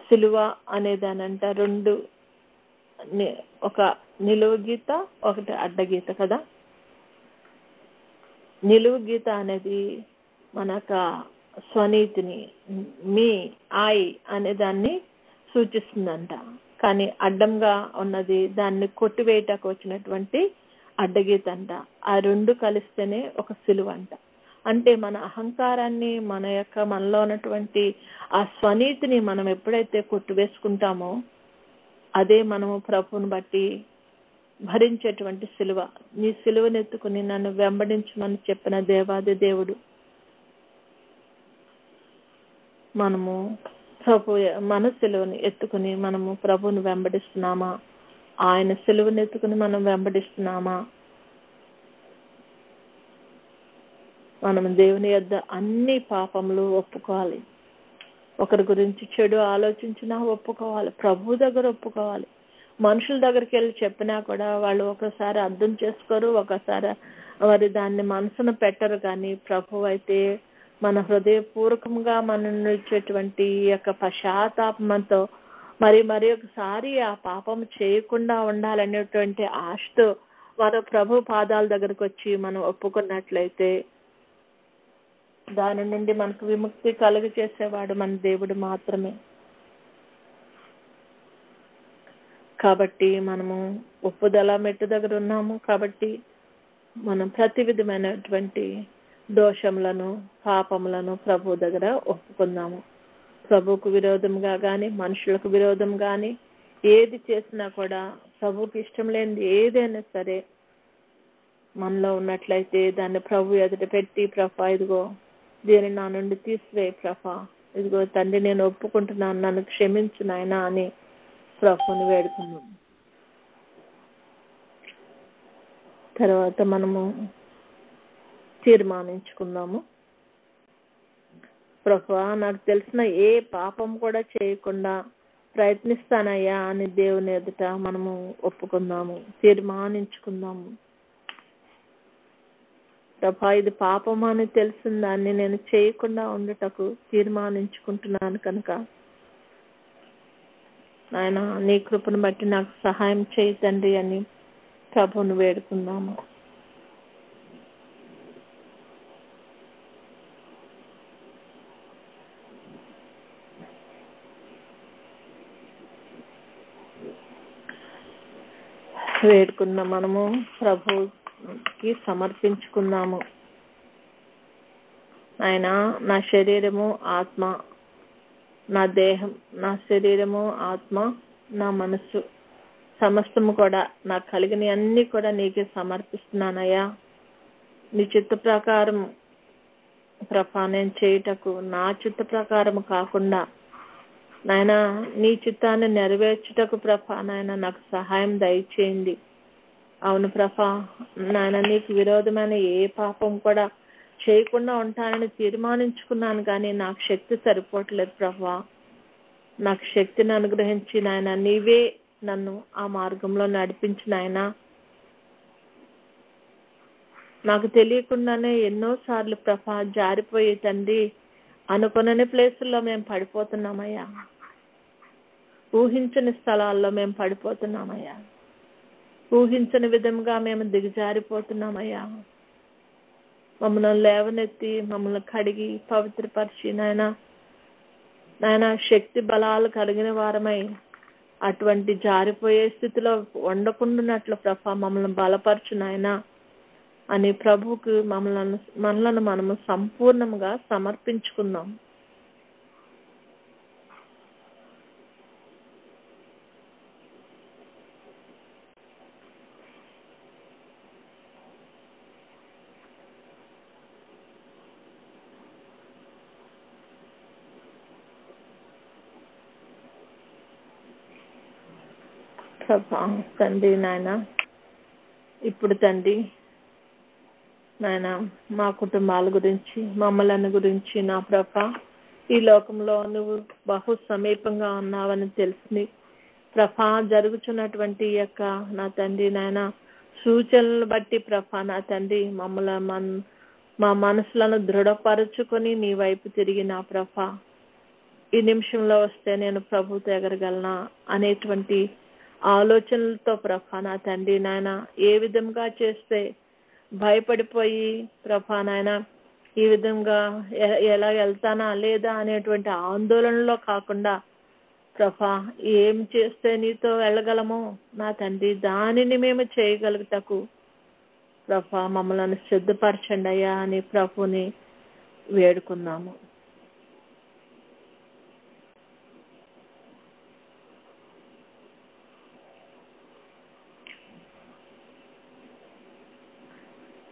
A: సిలువ అనేదానంట రెండు, ఒక నిలువు గీత, ఒకటి అడ్డగీత కదా. నిలువు గీత అనేది మనక స్వనీతిని, మీ ఐ అనే దాన్ని సూచిస్తుందంట. కానీ అడ్డంగా ఉన్నది దాన్ని కొట్టివేయటకు వచ్చినటువంటి అడ్డగీత అంట. ఆ రెండు కలిస్తేనే ఒక సిలువ అంట. అంటే మన అహంకారాన్ని, మనలో ఉన్నటువంటి ఆ స్వనీతిని మనం ఎప్పుడైతే కొట్టివేసుకుంటామో అదే మనము ప్రభువుని బట్టి భరించేటువంటి సిలువ. నీ సిలువను ఎత్తుకుని నన్ను వెంబడించమని చెప్పిన దేవాది దేవుడు. మనము మన సిలువను ఎత్తుకుని మనము ప్రభువుని వెంబడిస్తున్నామా? ఆయన సిలువను ఎత్తుకుని మనం వెంబడిస్తున్నామా? మనం దేవుని యొద్ద అన్ని పాపములు ఒప్పుకోవాలి. ఒకరి గురించి చెడు ఆలోచించినా ఒప్పుకోవాలి, ప్రభు దగ్గర ఒప్పుకోవాలి. మనుషుల దగ్గరికి వెళ్ళి చెప్పినా కూడా వాళ్ళు ఒకసారి అర్థం చేసుకోరు, ఒకసారి వారి దాన్ని మనసున పెట్టరు. కానీ ప్రభు అయితే మన హృదయపూర్వకంగా మనల్ని ఇచ్చేటువంటి యొక్క పశ్చాత్తాపంతో మరి ఒకసారి ఆ పాపం చేయకుండా ఉండాలనేటువంటి ఆశతో మన ప్రభు పాదాల దగ్గరకు వచ్చి మనం ఒప్పుకున్నట్లయితే దాని నుండి మనకు విముక్తి కలుగ చేసేవాడు మన దేవుడు మాత్రమే. కాబట్టి మనము ఒప్పుదల మెట్టు దగ్గర ఉన్నాము. కాబట్టి మనం ప్రతి విధమైనటువంటి దోషములను, పాపములను ప్రభు దగ్గర ఒప్పుకుందాము. ప్రభువుకు విరోధంగా కానీ, మనుషులకు విరోధం కానీ ఏది చేసినా కూడా ప్రభువుకి ఇష్టం లేనిది ఏదైనా సరే మనలో ఉన్నట్లయితే దాన్ని ప్రభు ఎదుట పెట్టి, ప్రభా ఇదిగో దీన్ని నా నుండి తీసివేయి ప్రభా, ఇదిగో తండ్రి నేను ఒప్పుకుంటున్నాను, నన్ను క్షమించు నాయనా అని ప్రభువుని వేడుకున్నాం. తర్వాత మనము తీర్మానించుకుందాము, ప్రభువా నాకు తెలిసిన ఏ పాపం కూడా చేయకుండా ప్రయత్నిస్తానయ్యా అని దేవుని ఎదుట మనము ఒప్పుకుందాము, తీర్మానించుకుందాము. ప్రభా ఇది పాపం అని తెలిసిన దాన్ని నేను చేయకుండా ఉండటకు తీర్మానించుకుంటున్నాను కనుక ఆయన నీ కృపను బట్టి నాకు సహాయం చేయి తండ్రి అని ప్రభువును వేడుకుందాము. వేడుకుందాం, మనము ప్రభుకి సమర్పించుకుందాము. ఆయన నా శరీరము, ఆత్మ, నా దేహం, నా శరీరము, ఆత్మ, నా మనస్సు సమస్తము కూడా నాకు కలిగిన అన్ని కూడా నీకే సమర్పిస్తున్నానయ్యా. నీ చిత్త ప్రకారం ప్రభా నేను చేయుటకు నా చిత్త ప్రకారం కాకుండా నాయన నీ చిత్తాన్ని నెరవేర్చుటకు ప్రభా నాయన నాకు సహాయం దయచేయండి. అవును ప్రభా నాయన నీకు విరోధమైన ఏ పాపం కూడా చేయకుండా ఉంటానని తీర్మానించుకున్నాను, కానీ నాకు శక్తి సరిపోవట్లేదు ప్రభా. నాకు శక్తిని అనుగ్రహించి నాయన నీవే నన్ను ఆ మార్గంలో నడిపించి నాయన. నాకు తెలియకుండానే ఎన్నోసార్లు ప్రభా జారిపోయి తండ్రి అనుకునని ప్లేసుల్లో మేము పడిపోతున్నామయ్యా, ఊహించని స్థలాల్లో మేము పడిపోతున్నామయ్యా, ఊహించని విధంగా మేము దిగజారిపోతున్నామయ్యా. మమ్మల్ని లేవనెత్తి మమ్మల్ని కడిగి పవిత్రపరిచి నాయన శక్తి బలాలు కలిగిన వారమై అటువంటి జారిపోయే స్థితిలో ఉండకుండానట్లు ప్రభా మమ్మల్ని బలపరచు నాయన అని ప్రభువుకు మనలను మనము సంపూర్ణంగా సమర్పించుకుందాం. ప్రభా తండ్రి నాయన ఇప్పుడు తండ్రి నాయన మా కుటుంబాల గురించి మమ్మల్ని గురించి నా ప్రభ ఈ లోకంలో నువ్వు బహు సమీపంగా ఉన్నావని తెలిసి ప్రభ జరుగుతున్నటువంటి యొక్క నా తండ్రి నాయన సూచనలు బట్టి ప్రభ నా తండ్రి మా మనసులను దృఢపరుచుకొని నీ వైపు తిరిగి నా ప్రభ ఈ నిమిషంలో వస్తే నేను ప్రభుతో ఎగరగలనా అనేటువంటి ఆలోచనలతో ప్రభ నా తండ్రి నాయన ఏ విధంగా చేస్తే భయపడిపోయి ప్రభా నాయన ఈ విధంగా ఎలా వెళ్తానా లేదా అనేటువంటి ఆందోళనలో కాకుండా ప్రభా ఏం చేస్తే నీతో వెళ్ళగలమో నా తండ్రి దానిని మేము చేయగలుగుటకు ప్రభా మమ్మల్ని సిద్ధపరచండి అయ్యా అని ప్రభుని వేడుకున్నాము.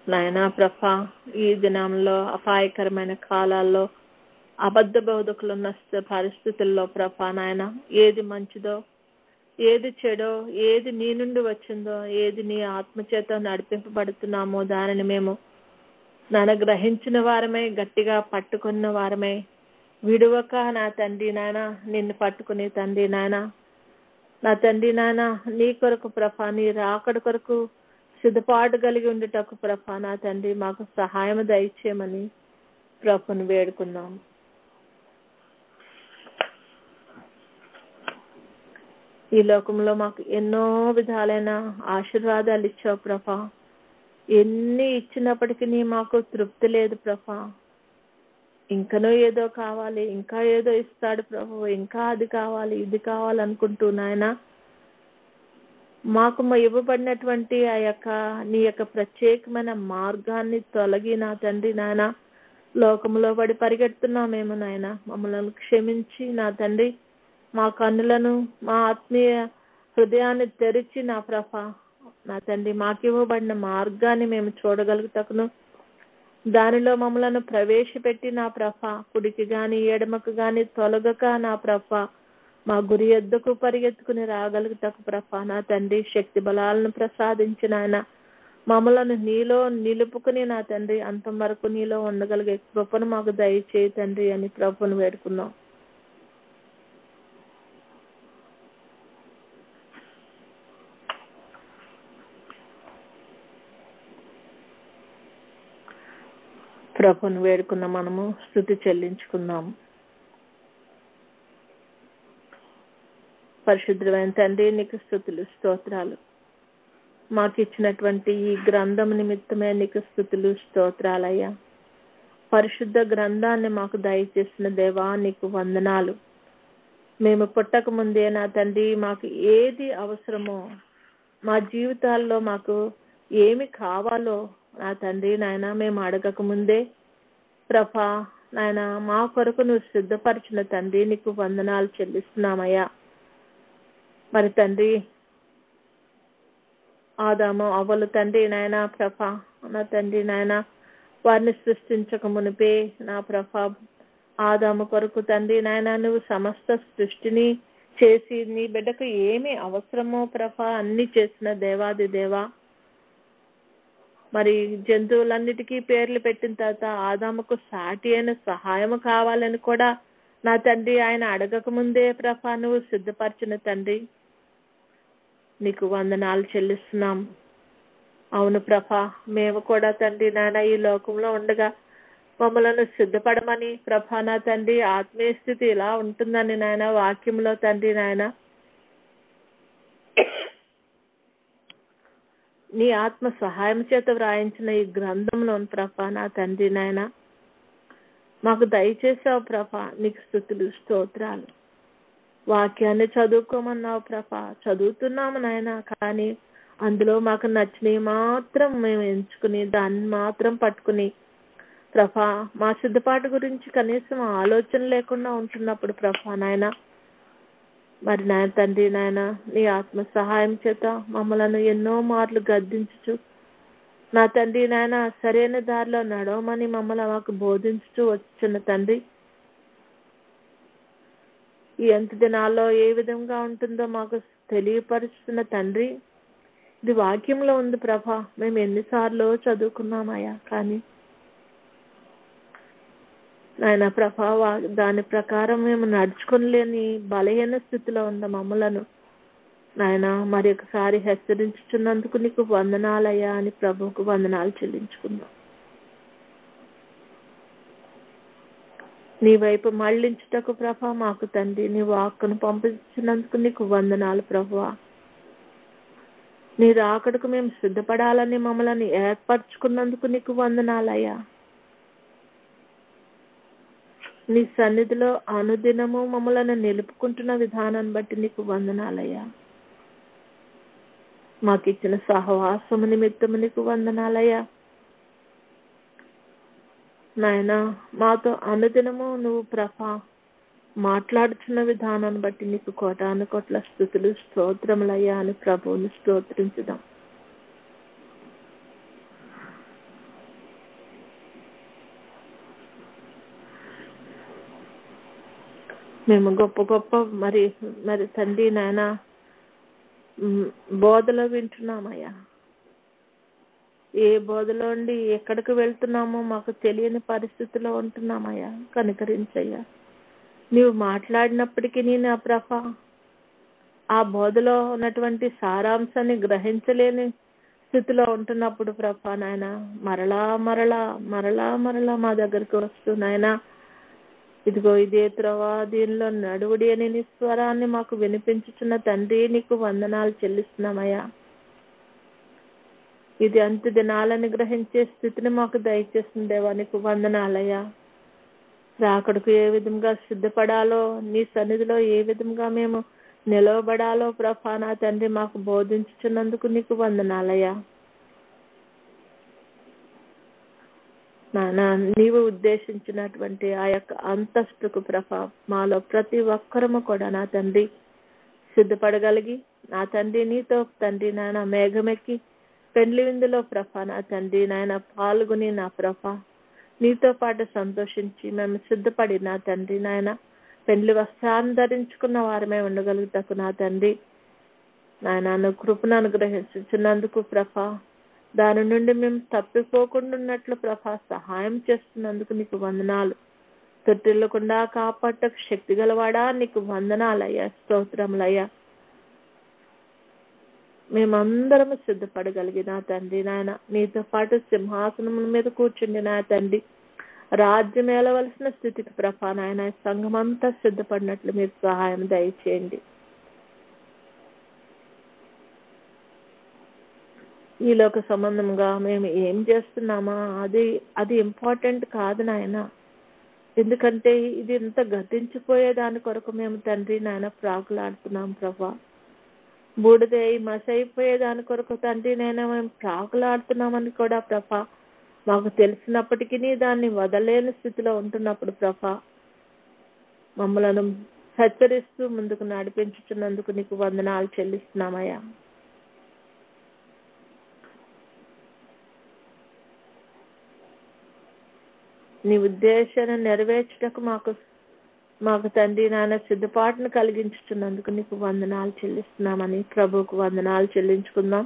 A: నాయనా ప్రభా ఈ దినంలో అపాయకరమైన కాలాల్లో అబద్ధ బోధకులు ఉన్న పరిస్థితుల్లో ప్రభా నాయన ఏది మంచిదో ఏది చెడో ఏది నీ నుండి వచ్చిందో ఏది నీ ఆత్మచేత నడిపింపబడుతున్నామో దానిని మేము నాన్న గ్రహించిన వారమే గట్టిగా పట్టుకున్న వారమే విడువక నా తండ్రి నాయన నిన్ను పట్టుకుని తండ్రి నాయన నా తండ్రి నాయన నీ కొరకు ప్రభా నీ రాకడ కొరకు సిద్ధపాటు కలిగి ఉండేటకు ప్రభా నా తండ్రి మాకు సహాయం దయచేయమని ప్రభుని వేడుకున్నాం. ఈ లోకంలో మాకు ఎన్నో విధాలైన ఆశీర్వాదాలు ఇచ్చావు ప్రభా. ఎన్ని ఇచ్చినప్పటికీ మాకు తృప్తి లేదు ప్రభా. ఇంకనో ఏదో కావాలి, ఇంకా ఏదో ఇస్తాడు ప్రభు, ఇంకా అది కావాలి ఇది కావాలనుకుంటూ నాయన మాకు ఇవ్వబడినటువంటి ఆ యొక్క నీ యొక్క ప్రత్యేకమైన మార్గాన్ని తొలగి నా తండ్రి నాయన లోకంలో పడి పరిగెడుతున్నామేమో నాయన మమ్మల్ని క్షమించి నా తండ్రి మా కన్నులను మా ఆత్మీయ హృదయాన్ని తెరిచి నా ప్రభ నా తండ్రి మాకు ఇవ్వబడిన మార్గాన్ని మేము చూడగలుగుటకును దానిలో మమ్మలను ప్రవేశపెట్టి నా ప్రభ కుడికి గాని ఎడమకు గాని తొలగక నా ప్రభ మా గురి ఎద్దుకు పరిగెత్తుకుని రాగలుగుటకు ప్రభ నా తండ్రి శక్తి బలాలను ప్రసాదించిన ఆయన మమ్మలను నీలో నిలుపుకుని నా తండ్రి అంతం వరకు నీలో ఉండగలిగే కృపను మాకు దయచేయి తండ్రి అని ప్రభుని వేడుకున్నాం. ప్రభుని వేడుకున్న మనము స్తుతి చెల్లించుకుందాం. పరిశుద్ధమైన తండ్రి నీకు స్తుతులు స్తోత్రాలు. మాకు ఇచ్చినటువంటి ఈ గ్రంథం నిమిత్తమే నీకు స్తుతులు స్తోత్రాలయ్యా. పరిశుద్ధ గ్రంథాన్ని మాకు దయచేసిన దేవా నీకు వందనాలు. మేము పుట్టక ముందే నా తండ్రి మాకు ఏది అవసరమో మా జీవితాల్లో మాకు ఏమి కావాలో నా తండ్రి నాయన మేము అడగక ముందే ప్రభా నాయన మా కొరకు నువ్వు సిద్ధపరిచిన తండ్రి నీకు వందనాలు చెల్లిస్తున్నామయ్యా. మరి తండ్రి ఆదాము అవ్వలు తండ్రి నాయన ప్రభా నా తండ్రి నాయన వారిని సృష్టించక మునిపే నా ప్రభా ఆదాము కొరకు తండ్రి నాయన నువ్వు సమస్త సృష్టిని చేసి నీ బిడ్డకు ఏమి అవసరమో ప్రభా అన్ని చేసిన దేవాది దేవా. మరి జంతువులన్నిటికీ పేర్లు పెట్టిన తర్వాత ఆదాముకు సాటి అయిన సహాయం కావాలని కూడా నా తండ్రి ఆయన అడగక ముందే ప్రభా నువ్వు సిద్ధపరిచిన తండ్రి నీకు వందనాలు చెల్లిస్తున్నాం. అవును ప్రభా మేము కూడా తండ్రి నాయన ఈ లోకంలో ఉండగా మమ్మలను సిద్ధపడమని ప్రభా నా తండ్రి ఆత్మీయ స్థితి ఇలా ఉంటుందని నాయన వాక్యంలో తండ్రి నాయన నీ ఆత్మ సహాయం చేత వ్రాయించిన ఈ గ్రంథంలో ప్రభా నా తండ్రి నాయన మాకు దయచేసావు ప్రభా నీకు స్తుతులు స్తోత్రాలు. వాక్యాన్ని చదువుకోమన్నావు ప్రభా చదువుతున్నాము నాయన కానీ అందులో మాకు నచ్చినవి మాత్రం మేము ఎంచుకుని దాన్ని మాత్రం పట్టుకుని ప్రభా మా సిద్ధపాటు గురించి కనీసం ఆలోచన లేకుండా ఉంటున్నప్పుడు ప్రభా నాయన మరి నాయన తండ్రి నాయన నీ ఆత్మ సహాయం చేత మమ్మలను ఎన్నో మార్లు గద్దించుచు నా తండ్రి నాయన సరైన దారిలో నడవమని మమ్మల్ని మాకు బోధించుతూ వచ్చిన తండ్రి ఈ ఎంత దినాల్లో ఏ విధంగా ఉంటుందో మాకు తెలియపరుస్తున్న తండ్రి ఇది వాక్యంలో ఉంది ప్రభా, మేము ఎన్నిసార్లు చదువుకున్నామయ్యా, కానీ నాయన ప్రభా దాని ప్రకారం మేము నడుచుకోలేని బలహీన స్థితిలో ఉన్న మమ్మలను నాయన మరి ఒకసారి హెచ్చరించుచున్నందుకు నీకు వందనాలయ్యా అని ప్రభువుకు వందనాలు చెల్లించుకుందాం. నీ వైపు మళ్ళించుటకు ప్రభా మాకు తండ్రి నీ వాక్కును పంపించినందుకు నీకు వందనాలు ప్రభువా. నీ రాకడకు మేము సిద్ధపడాలని మమ్మల్ని ఏర్పరచుకున్నందుకు నీకు వందనాలయ్యా. నీ సన్నిధిలో అనుదినము మమ్మల్ని నిలుపుకుంటున్న విధానాన్ని బట్టి నీకు వందనాలయ్యా. మాకు ఇచ్చిన సహవాసము నిమిత్తము నీకు వందనాలయ్యా. నాయన మాతో అనుదినము నువ్వు ప్రభా మాట్లాడుతున్న విధానాన్ని బట్టి నీకు కోటాను కోట్ల స్తుతులు స్తోత్రములయ్యా అని ప్రభువుని స్తోత్రించుదాం. మేము గొప్ప గొప్ప మరి మరి తండ్రి నాయన బోధలో వింటున్నామయ్యా. ఏ బోధలో ఉండి ఎక్కడికి వెళ్తున్నామో మాకు తెలియని పరిస్థితిలో ఉంటున్నామయ్యా, కనికరించయ్యా. నీవు మాట్లాడినప్పటికీ నా ప్రభా ఆ బోధలో ఉన్నటువంటి సారాంశాన్ని గ్రహించలేని స్థితిలో ఉంటున్నప్పుడు ప్రభా నాయన మరలా మరలా మరలా మరలా మా దగ్గరికి వస్తూ నాయన ఇదిగో ఇదే త్రోవా దీనిలో నడువుడి అని నీ స్వరాన్ని మాకు వినిపించుచున్న తండ్రి నీకు వందనాలు చెల్లిస్తున్నామయ్యా. ఇది అంత్య దినాలని గ్రహించే స్థితిని మాకు దయచేసిన దేవా నీకు వందనాలయ్యా. రాకడకు ఏ విధంగా సిద్ధపడాలో, నీ సన్నిధిలో ఏ విధంగా మేము నిలవబడాలో ప్రభా నా తండ్రి మాకు బోధించుచున్నందుకు నీకు వందనాలయ్యా. నాన్న నీవు ఉద్దేశించినటువంటి ఆ యొక్క అంతస్తుకు ప్రభా మాలో ప్రతి ఒక్కరము కూడా నా తండ్రి సిద్ధపడగలిగి నా తండ్రి నీతో తండ్రి నాయన మేఘమెక్కి పెండ్లి విందులో ప్రభా నా తండ్రి నాయన పాల్గొని నా ప్రభా నీతో పాటు సంతోషించి మేము సిద్ధపడి నా తండ్రి నాయన పెండ్లి వస్త్రాన్ని ధరించుకున్న వారమే ఉండగలుగుతాకు నా తండ్రి నాయన కృపను అనుగ్రహించున్నందుకు ప్రభా దాని నుండి మేము తప్పిపోకుండా ఉన్నట్లు ప్రభా సహాయం చేస్తున్నందుకు నీకు వందనాలు. తొట్టిల్లకుండా కాపాడటకు శక్తి గలవాడా నీకు వందనాలయ్యా, స్తోత్రములయ్యా. మేమందరము సిద్ధపడగలిగి నా తండ్రి నాయన నీతో పాటు సింహాసనం మీద కూర్చుండి నా తండ్రి రాజ్యం ఏలవలసిన స్థితికి ప్రభా నాయన సంఘం అంతా సిద్ధపడినట్లు మీరు సహాయం దయచేయండి. ఈ లోక సంబంధంగా మేము ఏం చేస్తున్నామా అది ఇంపార్టెంట్ కాదు నాయన. ఎందుకంటే ఇది ఇంత గతించిపోయే దాని కొరకు మేము తండ్రి నాయన ప్రాకులాడుతున్నాం ప్రభా. బూడిదే మసైపోయే దాని కొరకు తండ్రి నేను మేము ప్రాకులాడుతున్నామని కూడా ప్రభా మాకు తెలిసినప్పటికీ దాన్ని వదలేని స్థితిలో ఉంటున్నప్పుడు ప్రభా మమ్మలను హెచ్చరిస్తూ ముందుకు నడిపించుతున్నందుకు నీకు వందనాలు చెల్లిస్తున్నామయ్యా. నీ ఉద్దేశాన్ని నెరవేర్చటకు మాకు తండ్రి నాన్న సిద్ధపాటును కలిగించుతున్నందుకు నీకు వందనాలు చెల్లిస్తున్నామని ప్రభువుకు వందనాలు చెల్లించుకుందాం.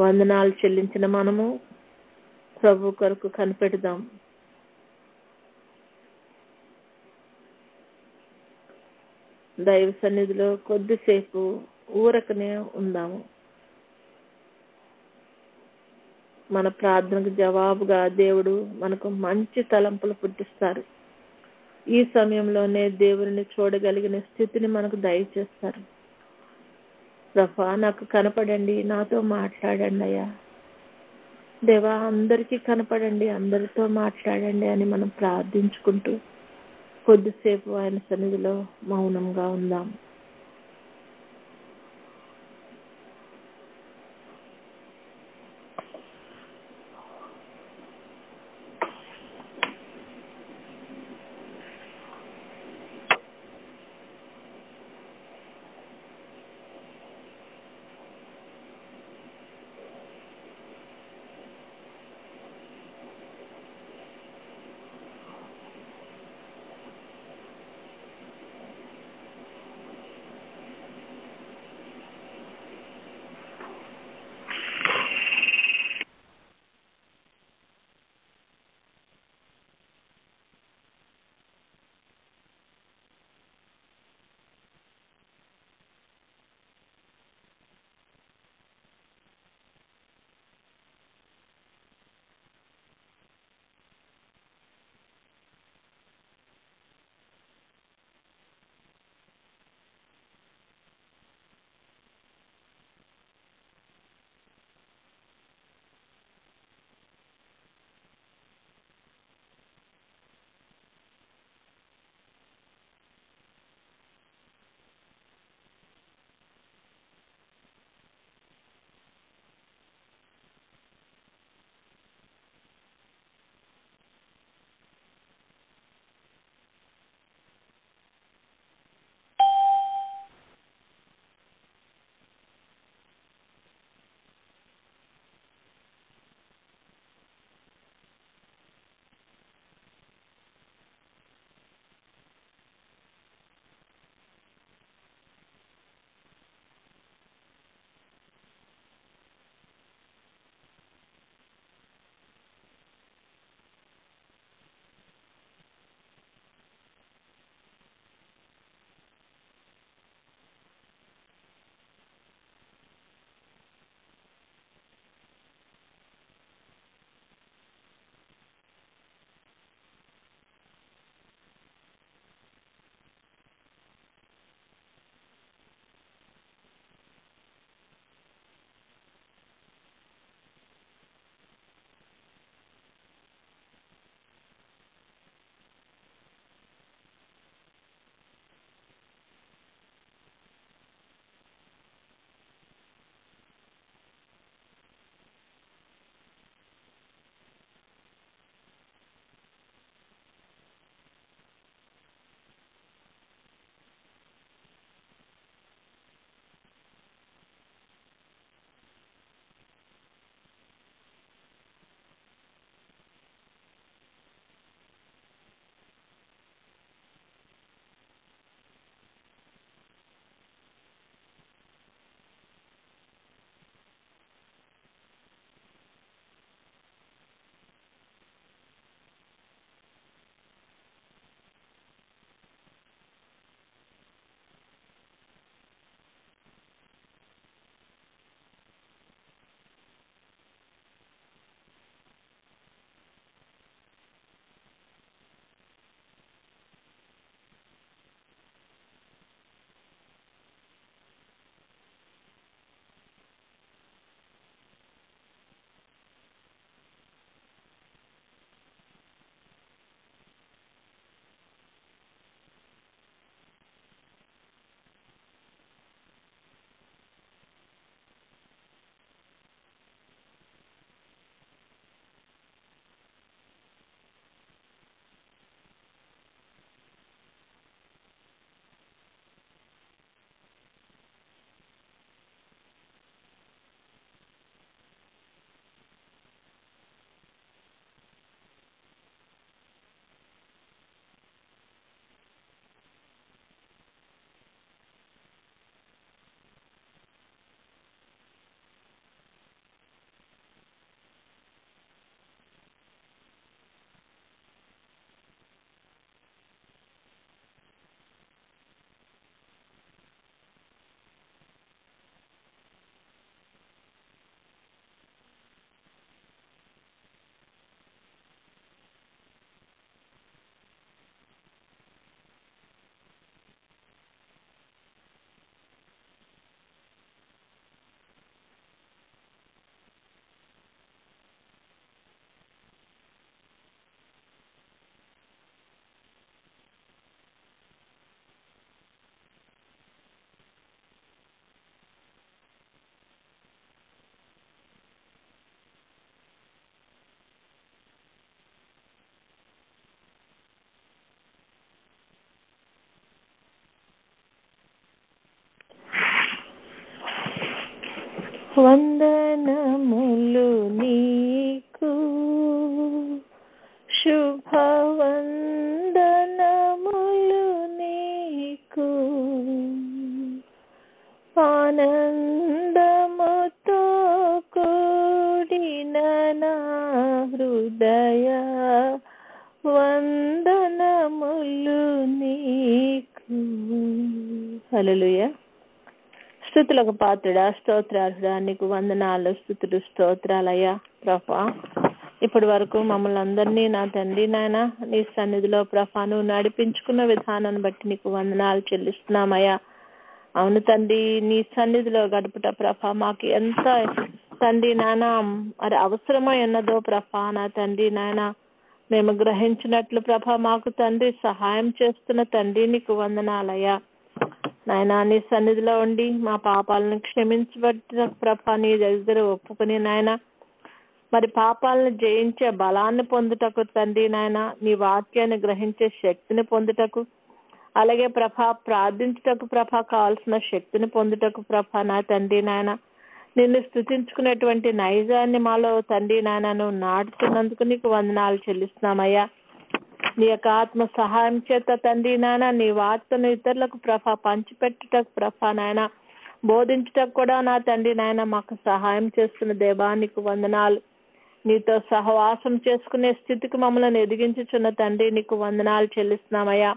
A: వందనాలు చెల్లించిన మనము ప్రభు కొరకు కనిపెడదాం. దైవ సన్నిధిలో కొద్దిసేపు ఊరకనే ఉందాము. మన ప్రార్థనకు జవాబుగా దేవుడు మనకు మంచి తలంపులు పుట్టిస్తారు. ఈ సమయంలోనే దేవుడిని చూడగలిగిన స్థితిని మనకు దయచేస్తారు. ప్రభా నాకు కనపడండి, నాతో మాట్లాడండి అయ్యా. దేవా అందరికీ కనపడండి, అందరితో మాట్లాడండి అని మనం ప్రార్థించుకుంటూ కొద్దిసేపు ఆయన సన్నిధిలో మౌనంగా ఉందాం. వందనములు నీకు, శుభవందనములు నీకు, ఆనందముతో కూడిన నా హృదయ వందనములు నీకు. హల్లెలూయా. స్తుతులకు పాత్రుడా, స్తోత్రార్హుడా, నీకు వందనాలు, స్తుతులు, స్తోత్రాలయ్యా ప్రభా. ఇప్పటి వరకు మమ్మల్ని అందరినీ నా తండ్రి నాయన నీ సన్నిధిలో ప్రభా నువ్వు నడిపించుకున్న విధానాన్ని బట్టి నీకు వందనాలు చెల్లిస్తున్నామయ్యా. అవును తండ్రి, నీ సన్నిధిలో గడుపుట ప్రభా మాకు ఎంత తండ్రి నాయన మరి అవసరమై ఉన్నదో ప్రభా నా తండ్రి నాయన మేము గ్రహించినట్లు ప్రభా మాకు తండ్రి సహాయం చేస్తున్న తండ్రి నీకు వందనాలయ్యా. నాయన నీ సన్నిధిలో ఉండి మా పాపాలను క్షమించబడిన ప్రభా నీ దగ్గర ఒప్పుకుని నాయన మరి పాపాలను జయించే బలాన్ని పొందుటకు తండ్రి నాయన నీ వాక్యాన్ని గ్రహించే శక్తిని పొందుటకు, అలాగే ప్రభా ప్రార్థించుటకు ప్రభా కావాల్సిన శక్తిని పొందుటకు ప్రభా నా తండ్రి నాయన నిన్ను స్తుతించుకునేటువంటి నైజాన్ని మాలో తండ్రి నాయన నువ్వు నాటుతున్నందుకు నీకు వందనాలు చెల్లిస్తున్నామయ్యా. నీ యొక్క ఆత్మ సహాయం చేత తండ్రి నాయన నీ వార్తను ఇతరులకు ప్రభా పంచిపెట్టుటకు ప్రభా నాయన బోధించుటకు కూడా నా తండ్రి నాయన మాకు సహాయం చేస్తున్న దేవా నీకు వందనాలు. నీతో సహవాసం చేసుకునే స్థితికి మమ్మల్ని ఎదిగించుచున్న తండ్రి నీకు వందనాలు చెల్లిస్తున్నామయ్యా.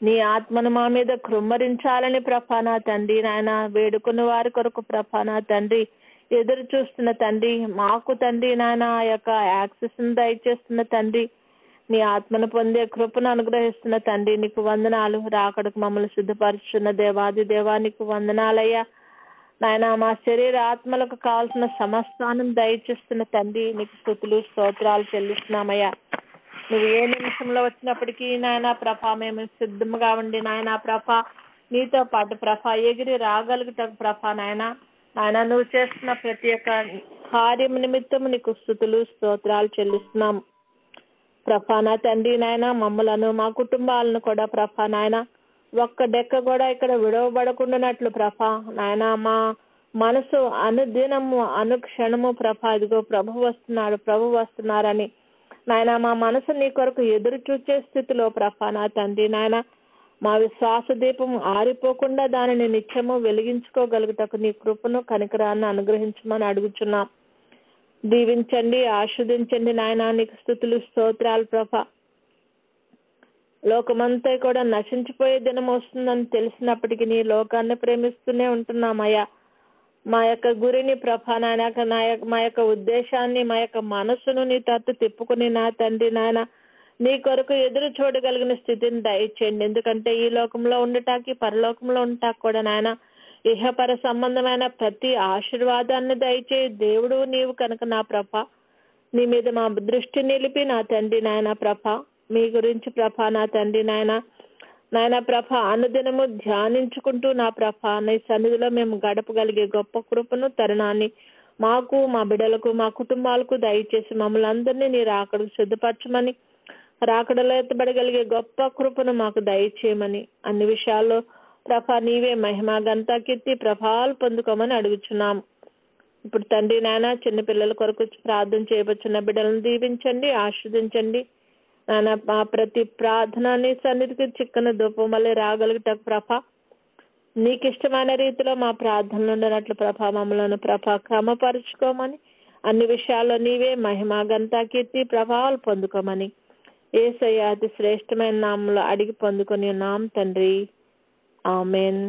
A: నీ ఆత్మను మా మీద కృమ్మరించాలని ప్రభా నా తండ్రి నాయన వేడుకున్న వారి కొరకు ప్రభా నా తండ్రి ఎదురు చూస్తున్న తండ్రి మాకు తండ్రి నాయన ఆ యొక్క యాక్సెస్ దయచేస్తున్న తండ్రి నీ ఆత్మను పొందే కృపను అనుగ్రహిస్తున్న తండ్రి నీకు వందనాలు. రాకడకు మమ్మల్ని సిద్ధపరుచున్న దేవాది దేవా నీకు వందనాలయ్యా. నాయన మా శరీర ఆత్మలకు కావాల్సిన సమస్తానం దయచేస్తున్న తండ్రి నీకు స్తుతులు స్తోత్రాలు చెల్లిస్తున్నామయ్యా. నువ్వు ఏ నిమిషంలో వచ్చినప్పటికీ నాయన ప్రభా మేము సిద్ధంగా ఉండి నాయన ప్రభా నీతో పాటు ప్రభా ఎగిరి రాగలుగుతాం ప్రభా నాయన నాయన నువ్వు చేస్తున్న ప్రతి ఒక్క కార్యం నిమిత్తం నీకు స్తుతులు స్తోత్రాలు చెల్లిస్తున్నాం ప్రభా నా తండ్రి నాయన. మమ్మలను మా కుటుంబాలను కూడా ప్రభా నాయన ఒక్క డెక్క కూడా ఇక్కడ విడవబడకుండానట్లు ప్రభా నాయన మా మనసు అనుదినము అనుక్షణము ప్రభా ఇదిగో ప్రభు వస్తున్నారని నాయన మా మనసు నీ కొరకు ఎదురు చూచే స్థితిలో ప్రభా నా తండ్రి నాయన మా విశ్వాస దీపం ఆరిపోకుండా దానిని నిత్యము వెలిగించుకోగలుగుటకు నీ కృపను కనికరాన్ని అనుగ్రహించమని అడుగుచున్నాం. దీవించండి, ఆస్వాదించండి నాయన. నీకు స్తుతులు స్తోత్రాలు ప్రభా. లోకమంతా కూడా నశించిపోయే దినం వస్తుందని తెలిసినప్పటికీ నీ లోకాన్ని ప్రేమిస్తూనే ఉంటున్నామయ్యా. మా యొక్క గురిని ప్రభా నాయన మా యొక్క ఉద్దేశాన్ని మా యొక్క మనసును నీ తట్టు తిప్పుకుని నా తండ్రి నాయన నీ కొరకు ఎదురు చూడగలిగిన స్థితిని దయచేయండి. ఎందుకంటే ఈ లోకంలో ఉండటానికి పరలోకంలో ఉండటానికి కూడా నాయన ఇహపర సంబంధమైన ప్రతి ఆశీర్వాదాన్ని దయచేయి దేవుడు నీవు కనుక నా ప్రభా నీ మీద మా దృష్టి నిలిపి నా తండ్రి నాయన ప్రభా మీ గురించి ప్రభా నా తండ్రి నాయన ప్రభా అనుదినము ధ్యానించుకుంటూ నా ప్రభా నీ సన్నిధిలో మేము గడపగలిగే గొప్ప కృపను తరుణాన్ని మాకు మా బిడ్డలకు మా కుటుంబాలకు దయచేసి మమ్మల్ని అందరినీ నీ రాకడకు సిద్ధపరచమని రాకడలో ఎత్తబడగలిగే గొప్ప కృపను మాకు దయచేయమని అన్ని విషయాల్లో ప్రభా నీవే మహిమ ఘనత కీర్తి ప్రభావాలు పొందుకోమని అడుగుచున్నాం. ఇప్పుడు తండ్రి నాయన చిన్నపిల్లల కొరకు ప్రార్థన చేయవచ్చున్న బిడ్డలను దీవించండి, ఆశీర్వదించండి నాయన. మా ప్రతి ప్రార్థనని సన్నిధికి చిక్కన ధూపం వల్లే రాగలుగుటకు ప్రభా నీకు ఇష్టమైన రీతిలో మా ప్రార్థనలు ఉండనట్లు ప్రభా మమ్మలను ప్రభా క్రమపరుచుకోమని అన్ని విషయాల్లో నీవే మహిమ ఘనత కీర్తి ప్రభావాలు పొందుకోమని యేసయ్య అతి శ్రేష్టమైన నామంలో అడిగి పొందుకొని ఉన్నాం తండ్రి. ఆమేన్.